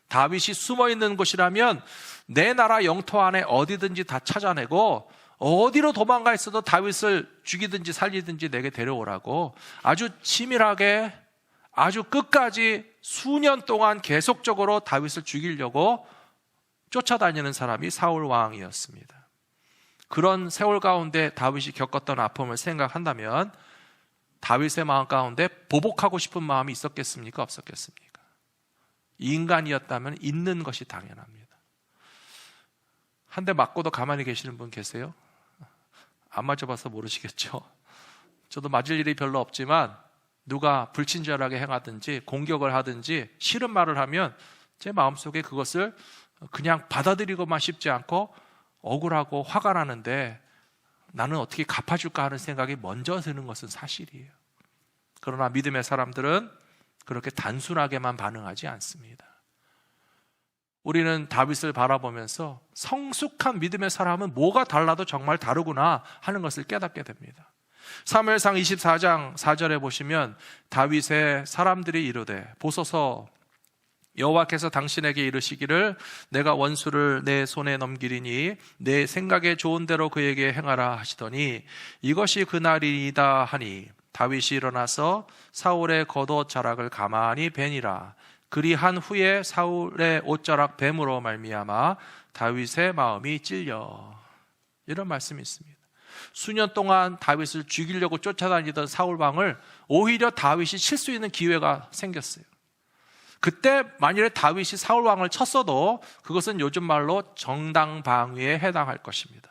다윗이 숨어있는 곳이라면 내 나라 영토 안에 어디든지 다 찾아내고 어디로 도망가 있어도 다윗을 죽이든지 살리든지 내게 데려오라고 아주 치밀하게 아주 끝까지 수년 동안 계속적으로 다윗을 죽이려고 쫓아다니는 사람이 사울 왕이었습니다. 그런 세월 가운데 다윗이 겪었던 아픔을 생각한다면 다윗의 마음 가운데 보복하고 싶은 마음이 있었겠습니까? 없었겠습니까? 인간이었다면 있는 것이 당연합니다. 한 대 맞고도 가만히 계시는 분 계세요? 안 맞아봐서 모르시겠죠? 저도 맞을 일이 별로 없지만 누가 불친절하게 행하든지 공격을 하든지 싫은 말을 하면 제 마음속에 그것을 그냥 받아들이고만 싶지 않고 억울하고 화가 나는데 나는 어떻게 갚아줄까 하는 생각이 먼저 드는 것은 사실이에요. 그러나 믿음의 사람들은 그렇게 단순하게만 반응하지 않습니다. 우리는 다윗을 바라보면서 성숙한 믿음의 사람은 뭐가 달라도 정말 다르구나 하는 것을 깨닫게 됩니다. 사무엘상 24장 4절에 보시면 다윗의 사람들이 이르되 보소서 여호와께서 당신에게 이르시기를 내가 원수를 내 손에 넘기리니 내 생각에 좋은 대로 그에게 행하라 하시더니 이것이 그날이다 하니 다윗이 일어나서 사울의 겉옷 자락을 가만히 베니라. 그리한 후에 사울의 옷자락 뱀으로 말미암아 다윗의 마음이 찔려. 이런 말씀이 있습니다. 수년 동안 다윗을 죽이려고 쫓아다니던 사울 왕을 오히려 다윗이 칠 수 있는 기회가 생겼어요. 그때 만일에 다윗이 사울 왕을 쳤어도 그것은 요즘 말로 정당방위에 해당할 것입니다.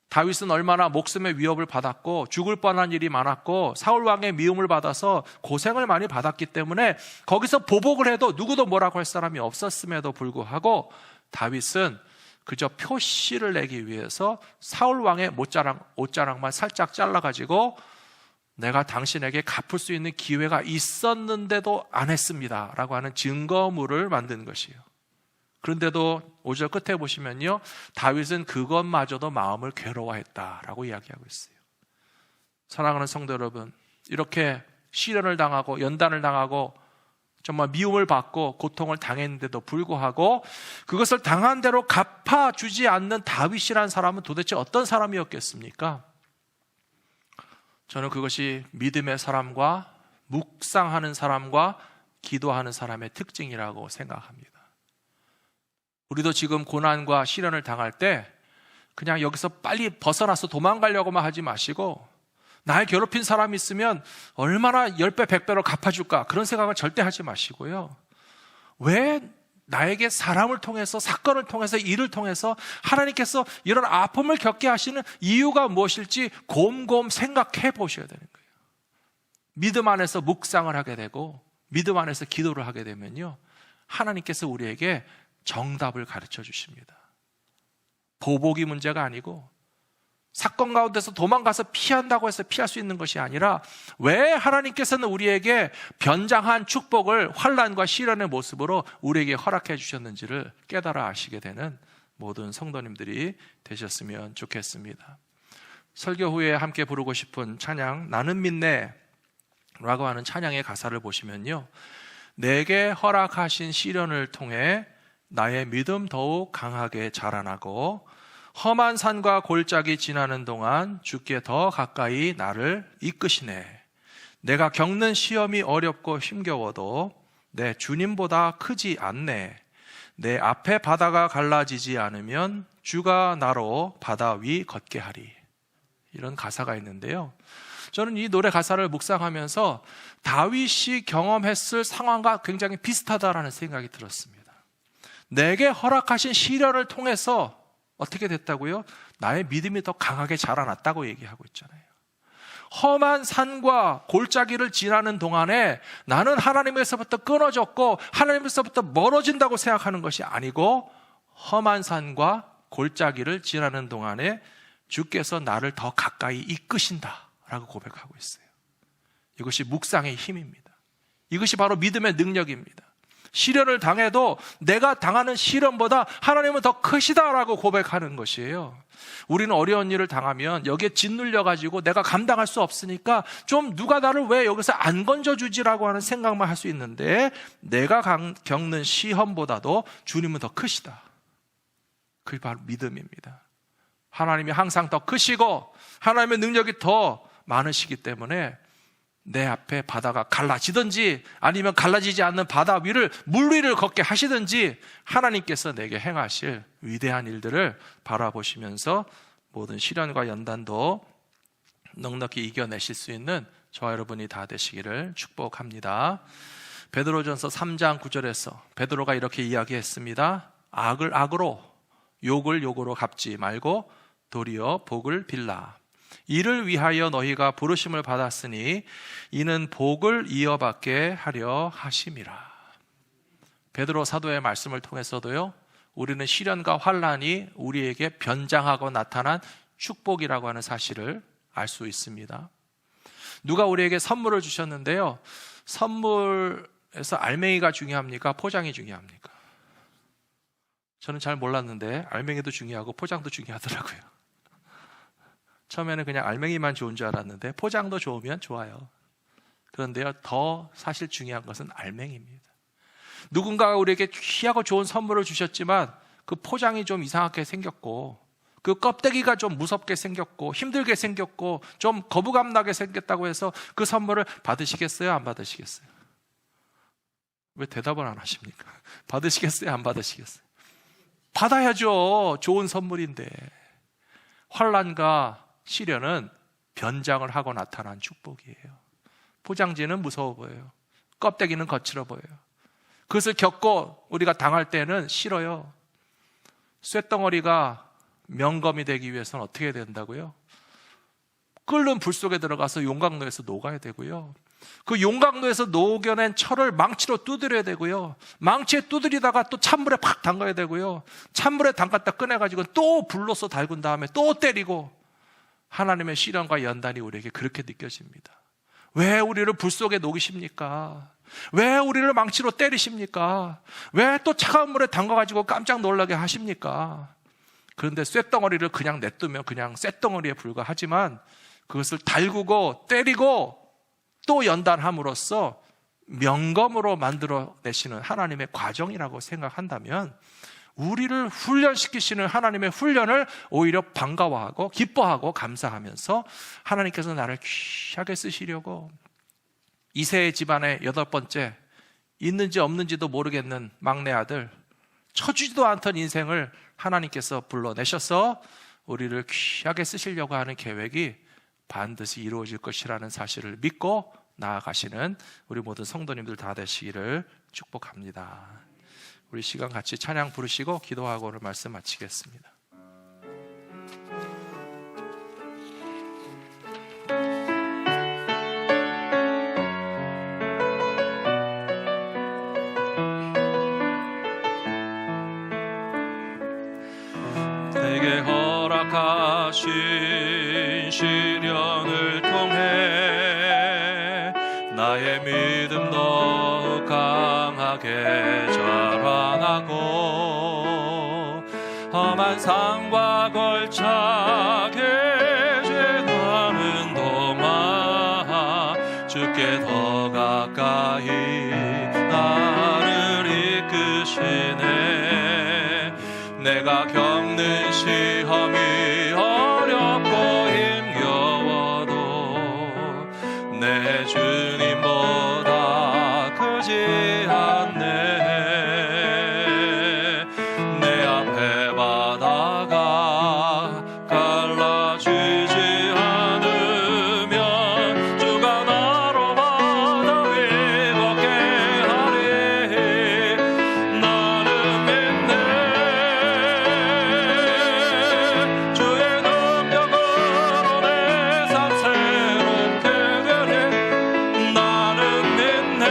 다윗은 얼마나 목숨의 위협을 받았고 죽을 뻔한 일이 많았고 사울 왕의 미움을 받아서 고생을 많이 받았기 때문에 거기서 보복을 해도 누구도 뭐라고 할 사람이 없었음에도 불구하고 다윗은 그저 표시를 내기 위해서 사울 왕의 옷자락만 살짝 잘라가지고 내가 당신에게 갚을 수 있는 기회가 있었는데도 안 했습니다 라고 하는 증거물을 만든 것이에요. 그런데도 5절 끝에 보시면요, 다윗은 그것마저도 마음을 괴로워했다라고 이야기하고 있어요. 사랑하는 성도 여러분, 이렇게 시련을 당하고 연단을 당하고 정말 미움을 받고 고통을 당했는데도 불구하고 그것을 당한 대로 갚아주지 않는 다윗이라는 사람은 도대체 어떤 사람이었겠습니까? 저는 그것이 믿음의 사람과 묵상하는 사람과 기도하는 사람의 특징이라고 생각합니다. 우리도 지금 고난과 시련을 당할 때 그냥 여기서 빨리 벗어나서 도망가려고만 하지 마시고 날 괴롭힌 사람이 있으면 얼마나 10배, 100배로 갚아줄까 그런 생각을 절대 하지 마시고요. 왜 나에게 사람을 통해서 사건을 통해서 일을 통해서 하나님께서 이런 아픔을 겪게 하시는 이유가 무엇일지 곰곰 생각해 보셔야 되는 거예요. 믿음 안에서 묵상을 하게 되고 믿음 안에서 기도를 하게 되면요, 하나님께서 우리에게 정답을 가르쳐 주십니다. 보복이 문제가 아니고 사건 가운데서 도망가서 피한다고 해서 피할 수 있는 것이 아니라 왜 하나님께서는 우리에게 변장한 축복을 환난과 시련의 모습으로 우리에게 허락해 주셨는지를 깨달아 아시게 되는 모든 성도님들이 되셨으면 좋겠습니다. 설교 후에 함께 부르고 싶은 찬양 나는 믿네 라고 하는 찬양의 가사를 보시면요, 내게 허락하신 시련을 통해 나의 믿음 더욱 강하게 자라나고 험한 산과 골짜기 지나는 동안 주께 더 가까이 나를 이끄시네. 내가 겪는 시험이 어렵고 힘겨워도 내 주님보다 크지 않네. 내 앞에 바다가 갈라지지 않으면 주가 나로 바다 위 걷게 하리. 이런 가사가 있는데요, 저는 이 노래 가사를 묵상하면서 다윗이 경험했을 상황과 굉장히 비슷하다라는 생각이 들었습니다. 내게 허락하신 시련을 통해서 어떻게 됐다고요? 나의 믿음이 더 강하게 자라났다고 얘기하고 있잖아요. 험한 산과 골짜기를 지나는 동안에 나는 하나님에서부터 끊어졌고 하나님에서부터 멀어진다고 생각하는 것이 아니고 험한 산과 골짜기를 지나는 동안에 주께서 나를 더 가까이 이끄신다라고 고백하고 있어요. 이것이 묵상의 힘입니다. 이것이 바로 믿음의 능력입니다. 시련을 당해도 내가 당하는 시련보다 하나님은 더 크시다라고 고백하는 것이에요. 우리는 어려운 일을 당하면 여기에 짓눌려가지고 내가 감당할 수 없으니까 좀 누가 나를 왜 여기서 안 건져주지라고 하는 생각만 할 수 있는데 내가 겪는 시험보다도 주님은 더 크시다. 그게 바로 믿음입니다. 하나님이 항상 더 크시고 하나님의 능력이 더 많으시기 때문에 내 앞에 바다가 갈라지든지 아니면 갈라지지 않는 바다 위를 물 위를 걷게 하시든지 하나님께서 내게 행하실 위대한 일들을 바라보시면서 모든 시련과 연단도 넉넉히 이겨내실 수 있는 저와 여러분이 다 되시기를 축복합니다. 베드로전서 3장 9절에서 베드로가 이렇게 이야기했습니다. 악을 악으로 욕을 욕으로 갚지 말고 도리어 복을 빌라. 이를 위하여 너희가 부르심을 받았으니 이는 복을 이어받게 하려 하심이라. 베드로 사도의 말씀을 통해서도요, 우리는 시련과 환난이 우리에게 변장하고 나타난 축복이라고 하는 사실을 알 수 있습니다. 누가 우리에게 선물을 주셨는데요, 선물에서 알맹이가 중요합니까? 포장이 중요합니까? 저는 잘 몰랐는데 알맹이도 중요하고 포장도 중요하더라고요. 처음에는 그냥 알맹이만 좋은 줄 알았는데 포장도 좋으면 좋아요. 그런데요, 더 사실 중요한 것은 알맹이입니다. 누군가가 우리에게 귀하고 좋은 선물을 주셨지만 그 포장이 좀 이상하게 생겼고 그 껍데기가 좀 무섭게 생겼고 힘들게 생겼고 좀 거부감 나게 생겼다고 해서 그 선물을 받으시겠어요? 안 받으시겠어요? 왜 대답을 안 하십니까? 받으시겠어요? 안 받으시겠어요? 받아야죠. 좋은 선물인데. 환난과 시련은 변장을 하고 나타난 축복이에요. 포장지는 무서워 보여요. 껍데기는 거칠어 보여요. 그것을 겪고 우리가 당할 때는 싫어요. 쇳덩어리가 명검이 되기 위해서는 어떻게 된다고요? 끓는 불 속에 들어가서 용광로에서 녹아야 되고요. 그 용광로에서 녹여낸 철을 망치로 두드려야 되고요. 망치에 두드리다가 또 찬물에 팍 담가야 되고요. 찬물에 담갔다 꺼내가지고 또 불로서 달군 다음에 또 때리고, 하나님의 시련과 연단이 우리에게 그렇게 느껴집니다. 왜 우리를 불 속에 녹이십니까? 왜 우리를 망치로 때리십니까? 왜 또 차가운 물에 담가가지고 깜짝 놀라게 하십니까? 그런데 쇳덩어리를 그냥 냅두면 그냥 쇳덩어리에 불과하지만 그것을 달구고 때리고 또 연단함으로써 명검으로 만들어내시는 하나님의 과정이라고 생각한다면 우리를 훈련시키시는 하나님의 훈련을 오히려 반가워하고 기뻐하고 감사하면서 하나님께서 나를 귀하게 쓰시려고 이세 집안의 8번째, 있는지 없는지도 모르겠는 막내 아들, 쳐주지도 않던 인생을 하나님께서 불러내셔서 우리를 귀하게 쓰시려고 하는 계획이 반드시 이루어질 것이라는 사실을 믿고 나아가시는 우리 모든 성도님들 다 되시기를 축복합니다. 우리 시간 같이 찬양 부르시고 기도하고 오늘 말씀 마치겠습니다. 내게 허락하신 시련을 통해 나의 믿음 더욱 강하게 자라나고 험한 상과 걸차게 죄가는 동안 주께 더 가까이 나를 이끄시네. 내가 겪는 시험이 어렵고 힘겨워도 내 주님보다 크지 않네. 내 앞에 바다가 갈라지지 않으면 주가 나로 바다 위 걷게 하리. 나는 믿네. 주의 능력으로 내 삶 새롭게 되리. 나는 믿네.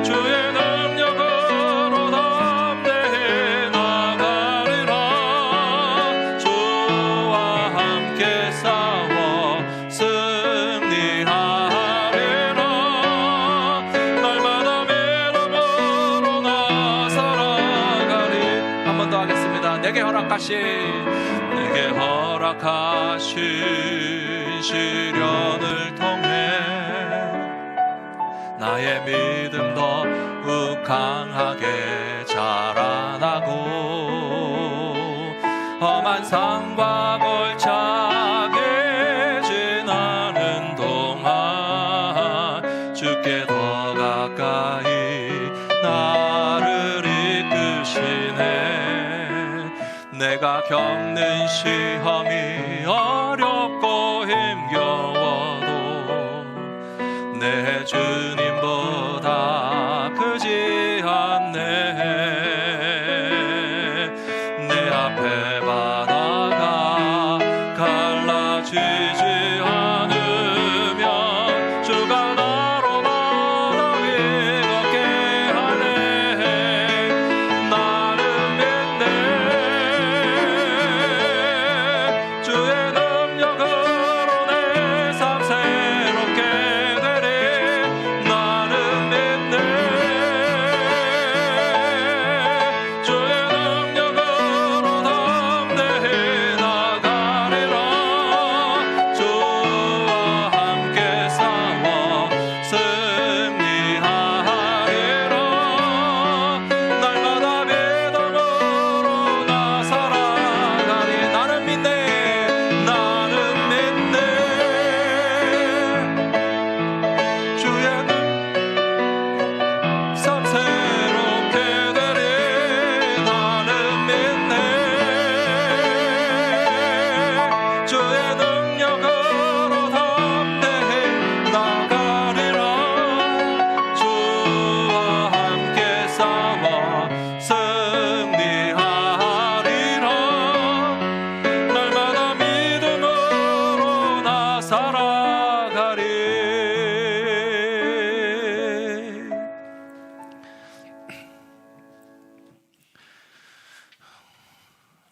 주의 능력으로 담대히 나가리라. 주와 함께 싸워 승리하리라. 날마다 믿음으로 나 살아가리. 한 번 더 하겠습니다. 내게 허락하신 시련을 통해 나의 믿음 더욱 강하게 자라나고 험한 상과 걸차게 지나는 동안 주께 더 가까이 나를 이끄시네. 내가 겪는 시험이 어렵고 힘겨워도 내 주님보다 크지 않네. 내 앞에 바다가 갈라지지 않으면 주가 나로 바다 위 걷게 하네. 나는 믿네. 주의 능력으로 내 삶 새롭게 되리. 나는 믿네. 주의 능력으로 담대히 나가리라. 주와 함께 싸워 승리하리라. 날마다 믿음으로 나 살아가리. 나는 믿네. 나는 믿네. 주의 삶 새롭게 되리. 나는 믿네. 주의 능력으로 담대히 나가리라. 주와 함께 싸워 승리하리라. 날마다 믿음으로 나 살아가리.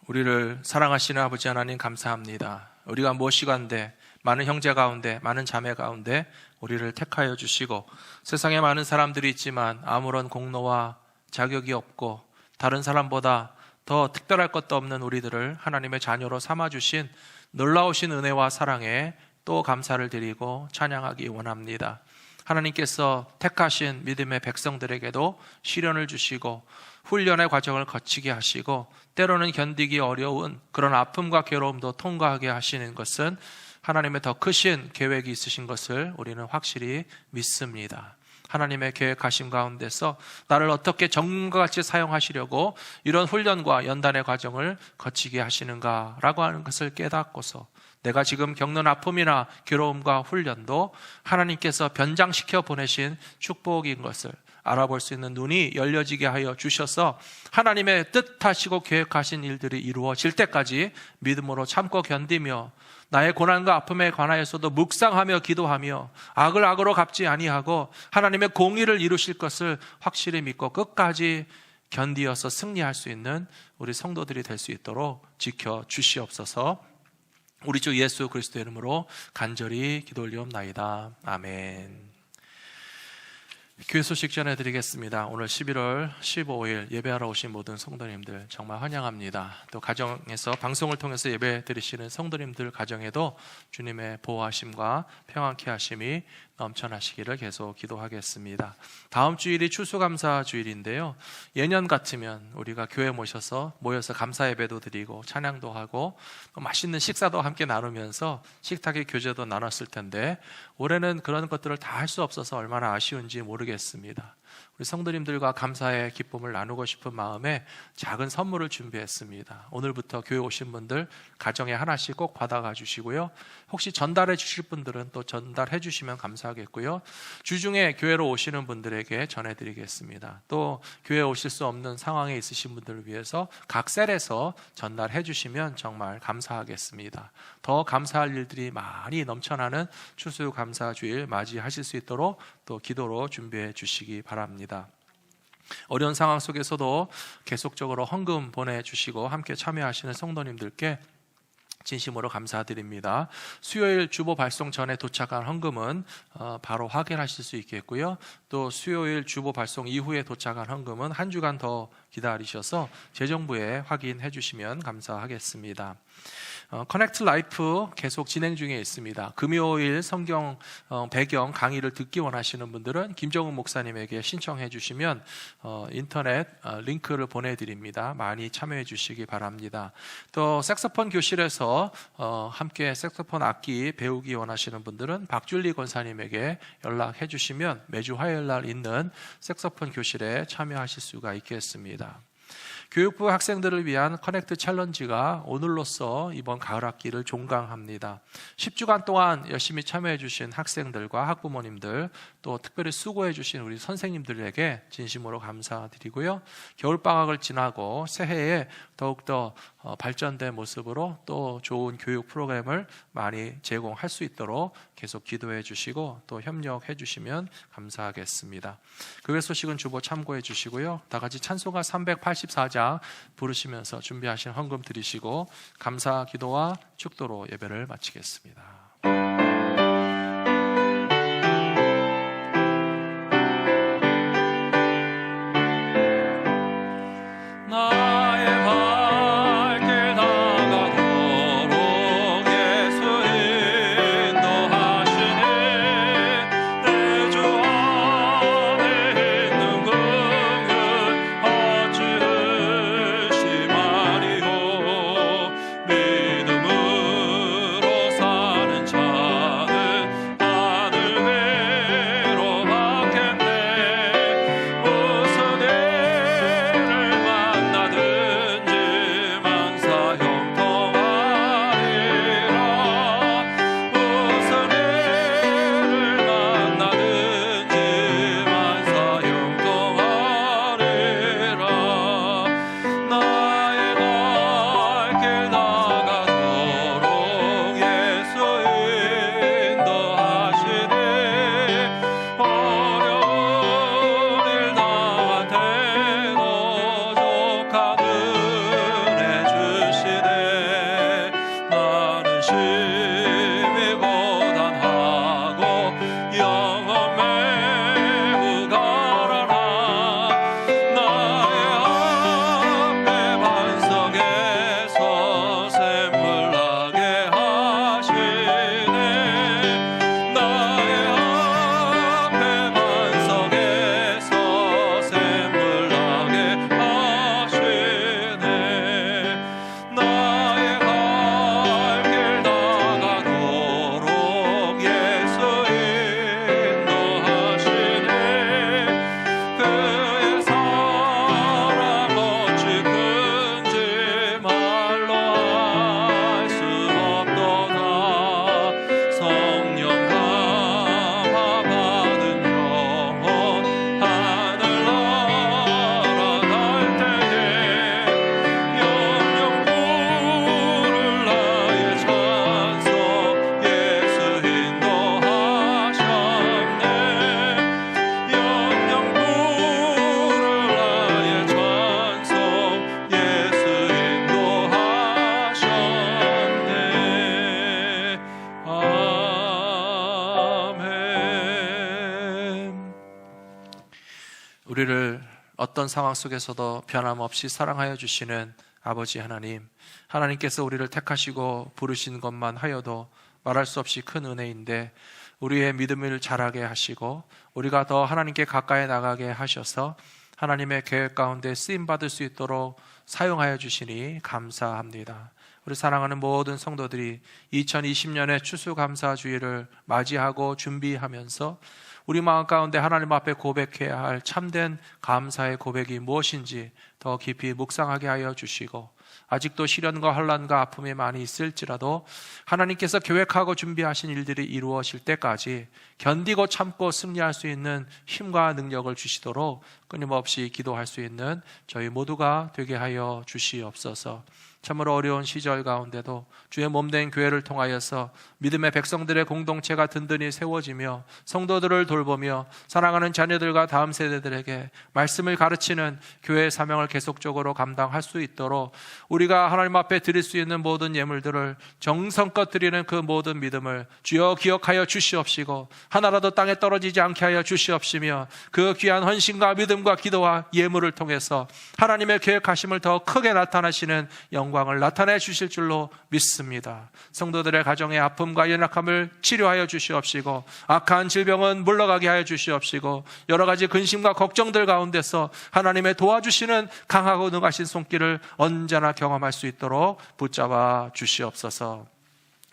우리를 사랑하시는 아버지 하나님 감사합니다. 우리가 무엇이간데 많은 형제 가운데 많은 자매 가운데 우리를 택하여 주시고 세상에 많은 사람들이 있지만 아무런 공로와 자격이 없고 다른 사람보다 더 특별할 것도 없는 우리들을 하나님의 자녀로 삼아주신 놀라우신 은혜와 사랑에 또 감사를 드리고 찬양하기 원합니다. 하나님께서 택하신 믿음의 백성들에게도 시련을 주시고 훈련의 과정을 거치게 하시고 때로는 견디기 어려운 그런 아픔과 괴로움도 통과하게 하시는 것은 하나님의 더 크신 계획이 있으신 것을 우리는 확실히 믿습니다. 하나님의 계획하심 가운데서 나를 어떻게 정금과 같이 사용하시려고 이런 훈련과 연단의 과정을 거치게 하시는가라고 하는 것을 깨닫고서 내가 지금 겪는 아픔이나 괴로움과 훈련도 하나님께서 변장시켜 보내신 축복인 것을 알아볼 수 있는 눈이 열려지게 하여 주셔서 하나님의 뜻하시고 계획하신 일들이 이루어질 때까지 믿음으로 참고 견디며 나의 고난과 아픔에 관하여서도 묵상하며 기도하며 악을 악으로 갚지 아니하고 하나님의 공의를 이루실 것을 확실히 믿고 끝까지 견디어서 승리할 수 있는 우리 성도들이 될 수 있도록 지켜주시옵소서. 우리 주 예수 그리스도의 이름으로 간절히 기도 올리옵나이다. 아멘. 교회 소식 전해드리겠습니다. 오늘 11월 15일 예배하러 오신 모든 성도님들 정말 환영합니다. 또 가정에서 방송을 통해서 예배 드리시는 성도님들 가정에도 주님의 보호하심과 평안케 하심이 넘쳐나시기를 계속 기도하겠습니다. 다음 주일이 추수감사 주일인데요, 예년 같으면 우리가 교회 모여서 감사 예배도 드리고 찬양도 하고 또 맛있는 식사도 함께 나누면서 식탁의 교제도 나눴을 텐데 올해는 그런 것들을 다 할 수 없어서 얼마나 아쉬운지 모르겠습니다. 우리 성도님들과 감사의 기쁨을 나누고 싶은 마음에 작은 선물을 준비했습니다. 오늘부터 교회 오신 분들 가정에 하나씩 꼭 받아가 주시고요, 혹시 전달해 주실 분들은 또 전달해 주시면 감사하겠고요, 주중에 교회로 오시는 분들에게 전해드리겠습니다. 또 교회에 오실 수 없는 상황에 있으신 분들을 위해서 각 셀에서 전달해 주시면 정말 감사하겠습니다. 더 감사할 일들이 많이 넘쳐나는 추수감사주일 맞이하실 수 있도록 또 기도로 준비해 주시기 바랍니다. 어려운 상황 속에서도 계속적으로 헌금 보내주시고 함께 참여하시는 성도님들께 진심으로 감사드립니다. 수요일 주보 발송 전에 도착한 헌금은 바로 확인하실 수 있겠고요, 또 수요일 주보 발송 이후에 도착한 헌금은 한 주간 더 기다리셔서 재정부에 확인해 주시면 감사하겠습니다. 커넥트 라이프 계속 진행 중에 있습니다. 금요일 성경 배경 강의를 듣기 원하시는 분들은 김정은 목사님에게 신청해 주시면 인터넷 링크를 보내드립니다. 많이 참여해 주시기 바랍니다. 또 색소폰 교실에서 함께 색소폰 악기 배우기 원하시는 분들은 박줄리 권사님에게 연락해 주시면 매주 화요일 날 있는 색소폰 교실에 참여하실 수가 있겠습니다. 교육부 학생들을 위한 커넥트 챌린지가 오늘로써 이번 가을 학기를 종강합니다. 10주간 동안 열심히 참여해 주신 학생들과 학부모님들, 또 특별히 수고해 주신 우리 선생님들에게 진심으로 감사드리고요, 겨울방학을 지나고 새해에 더욱더 발전된 모습으로 또 좋은 교육 프로그램을 많이 제공할 수 있도록 계속 기도해 주시고 또 협력해 주시면 감사하겠습니다. 교회 소식은 주보 참고해 주시고요, 다 같이 찬송가 384장 부르시면서 준비하신 헌금 드리시고 감사 기도와 축도로 예배를 마치겠습니다. 믿음으로 사는 우리를 어떤 상황 속에서도 변함없이 사랑하여 주시는 아버지 하나님, 하나님께서 우리를 택하시고 부르신 것만 하여도 말할 수 없이 큰 은혜인데 우리의 믿음을 자라게 하시고 우리가 더 하나님께 가까이 나가게 하셔서 하나님의 계획 가운데 쓰임받을 수 있도록 사용하여 주시니 감사합니다. 우리 사랑하는 모든 성도들이 2020년의 추수감사주의를 맞이하고 준비하면서 우리 마음 가운데 하나님 앞에 고백해야 할 참된 감사의 고백이 무엇인지 더 깊이 묵상하게 하여 주시고, 아직도 시련과 혼란과 아픔이 많이 있을지라도 하나님께서 계획하고 준비하신 일들이 이루어질 때까지 견디고 참고 승리할 수 있는 힘과 능력을 주시도록 끊임없이 기도할 수 있는 저희 모두가 되게 하여 주시옵소서. 참으로 어려운 시절 가운데도 주의 몸된 교회를 통하여서 믿음의 백성들의 공동체가 든든히 세워지며 성도들을 돌보며 사랑하는 자녀들과 다음 세대들에게 말씀을 가르치는 교회의 사명을 계속적으로 감당할 수 있도록 우리가 하나님 앞에 드릴 수 있는 모든 예물들을 정성껏 드리는 그 모든 믿음을 주여 기억하여 주시옵시고 하나라도 땅에 떨어지지 않게 하여 주시옵시며 그 귀한 헌신과 믿음과 기도와 예물을 통해서 하나님의 계획하심을 더 크게 나타나시는 영광을 나타내 주실 줄로 믿습니다. 성도들의 가정의 아픔과 연약함을 치료하여 주시옵시고 악한 질병은 물러가게 하여 주시옵시고 여러 가지 근심과 걱정들 가운데서 하나님의 도와주시는 강하고 능하신 손길을 언제나 경험할 수 있도록 붙잡아 주시옵소서.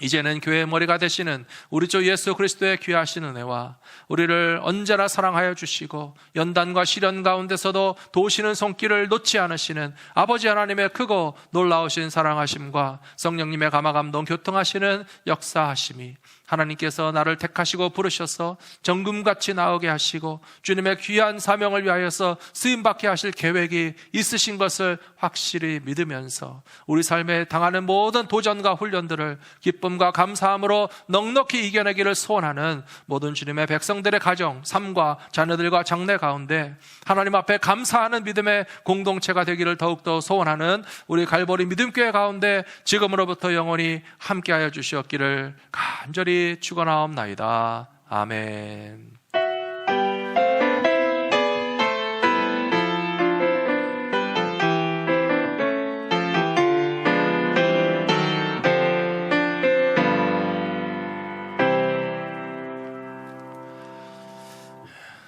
이제는 교회의 머리가 되시는 우리 주 예수 그리스도의 귀하신 은혜와 우리를 언제나 사랑하여 주시고 연단과 시련 가운데서도 도우시는 손길을 놓지 않으시는 아버지 하나님의 크고 놀라우신 사랑하심과 성령님의 감화감동 교통하시는 역사하심이, 하나님께서 나를 택하시고 부르셔서 정금같이 나오게 하시고 주님의 귀한 사명을 위하여서 쓰임받게 하실 계획이 있으신 것을 확실히 믿으면서 우리 삶에 당하는 모든 도전과 훈련들을 기쁨과 감사함으로 넉넉히 이겨내기를 소원하는 모든 주님의 백성들의 가정, 삶과 자녀들과 장래 가운데 하나님 앞에 감사하는 믿음의 공동체가 되기를 더욱더 소원하는 우리 갈보리 믿음교회 가운데 지금으로부터 영원히 함께하여 주시옵기를 간절히 축원하옵나이다. 아멘.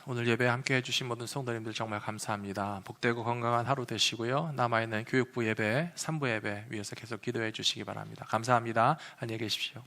오늘 예배 함께 해주신 모든 성도님들 정말 감사합니다. 복되고 건강한 하루 되시고요. 남아있는 교육부 예배, 3부 예배 위해서 계속 기도해 주시기 바랍니다. 감사합니다. 안녕히 계십시오.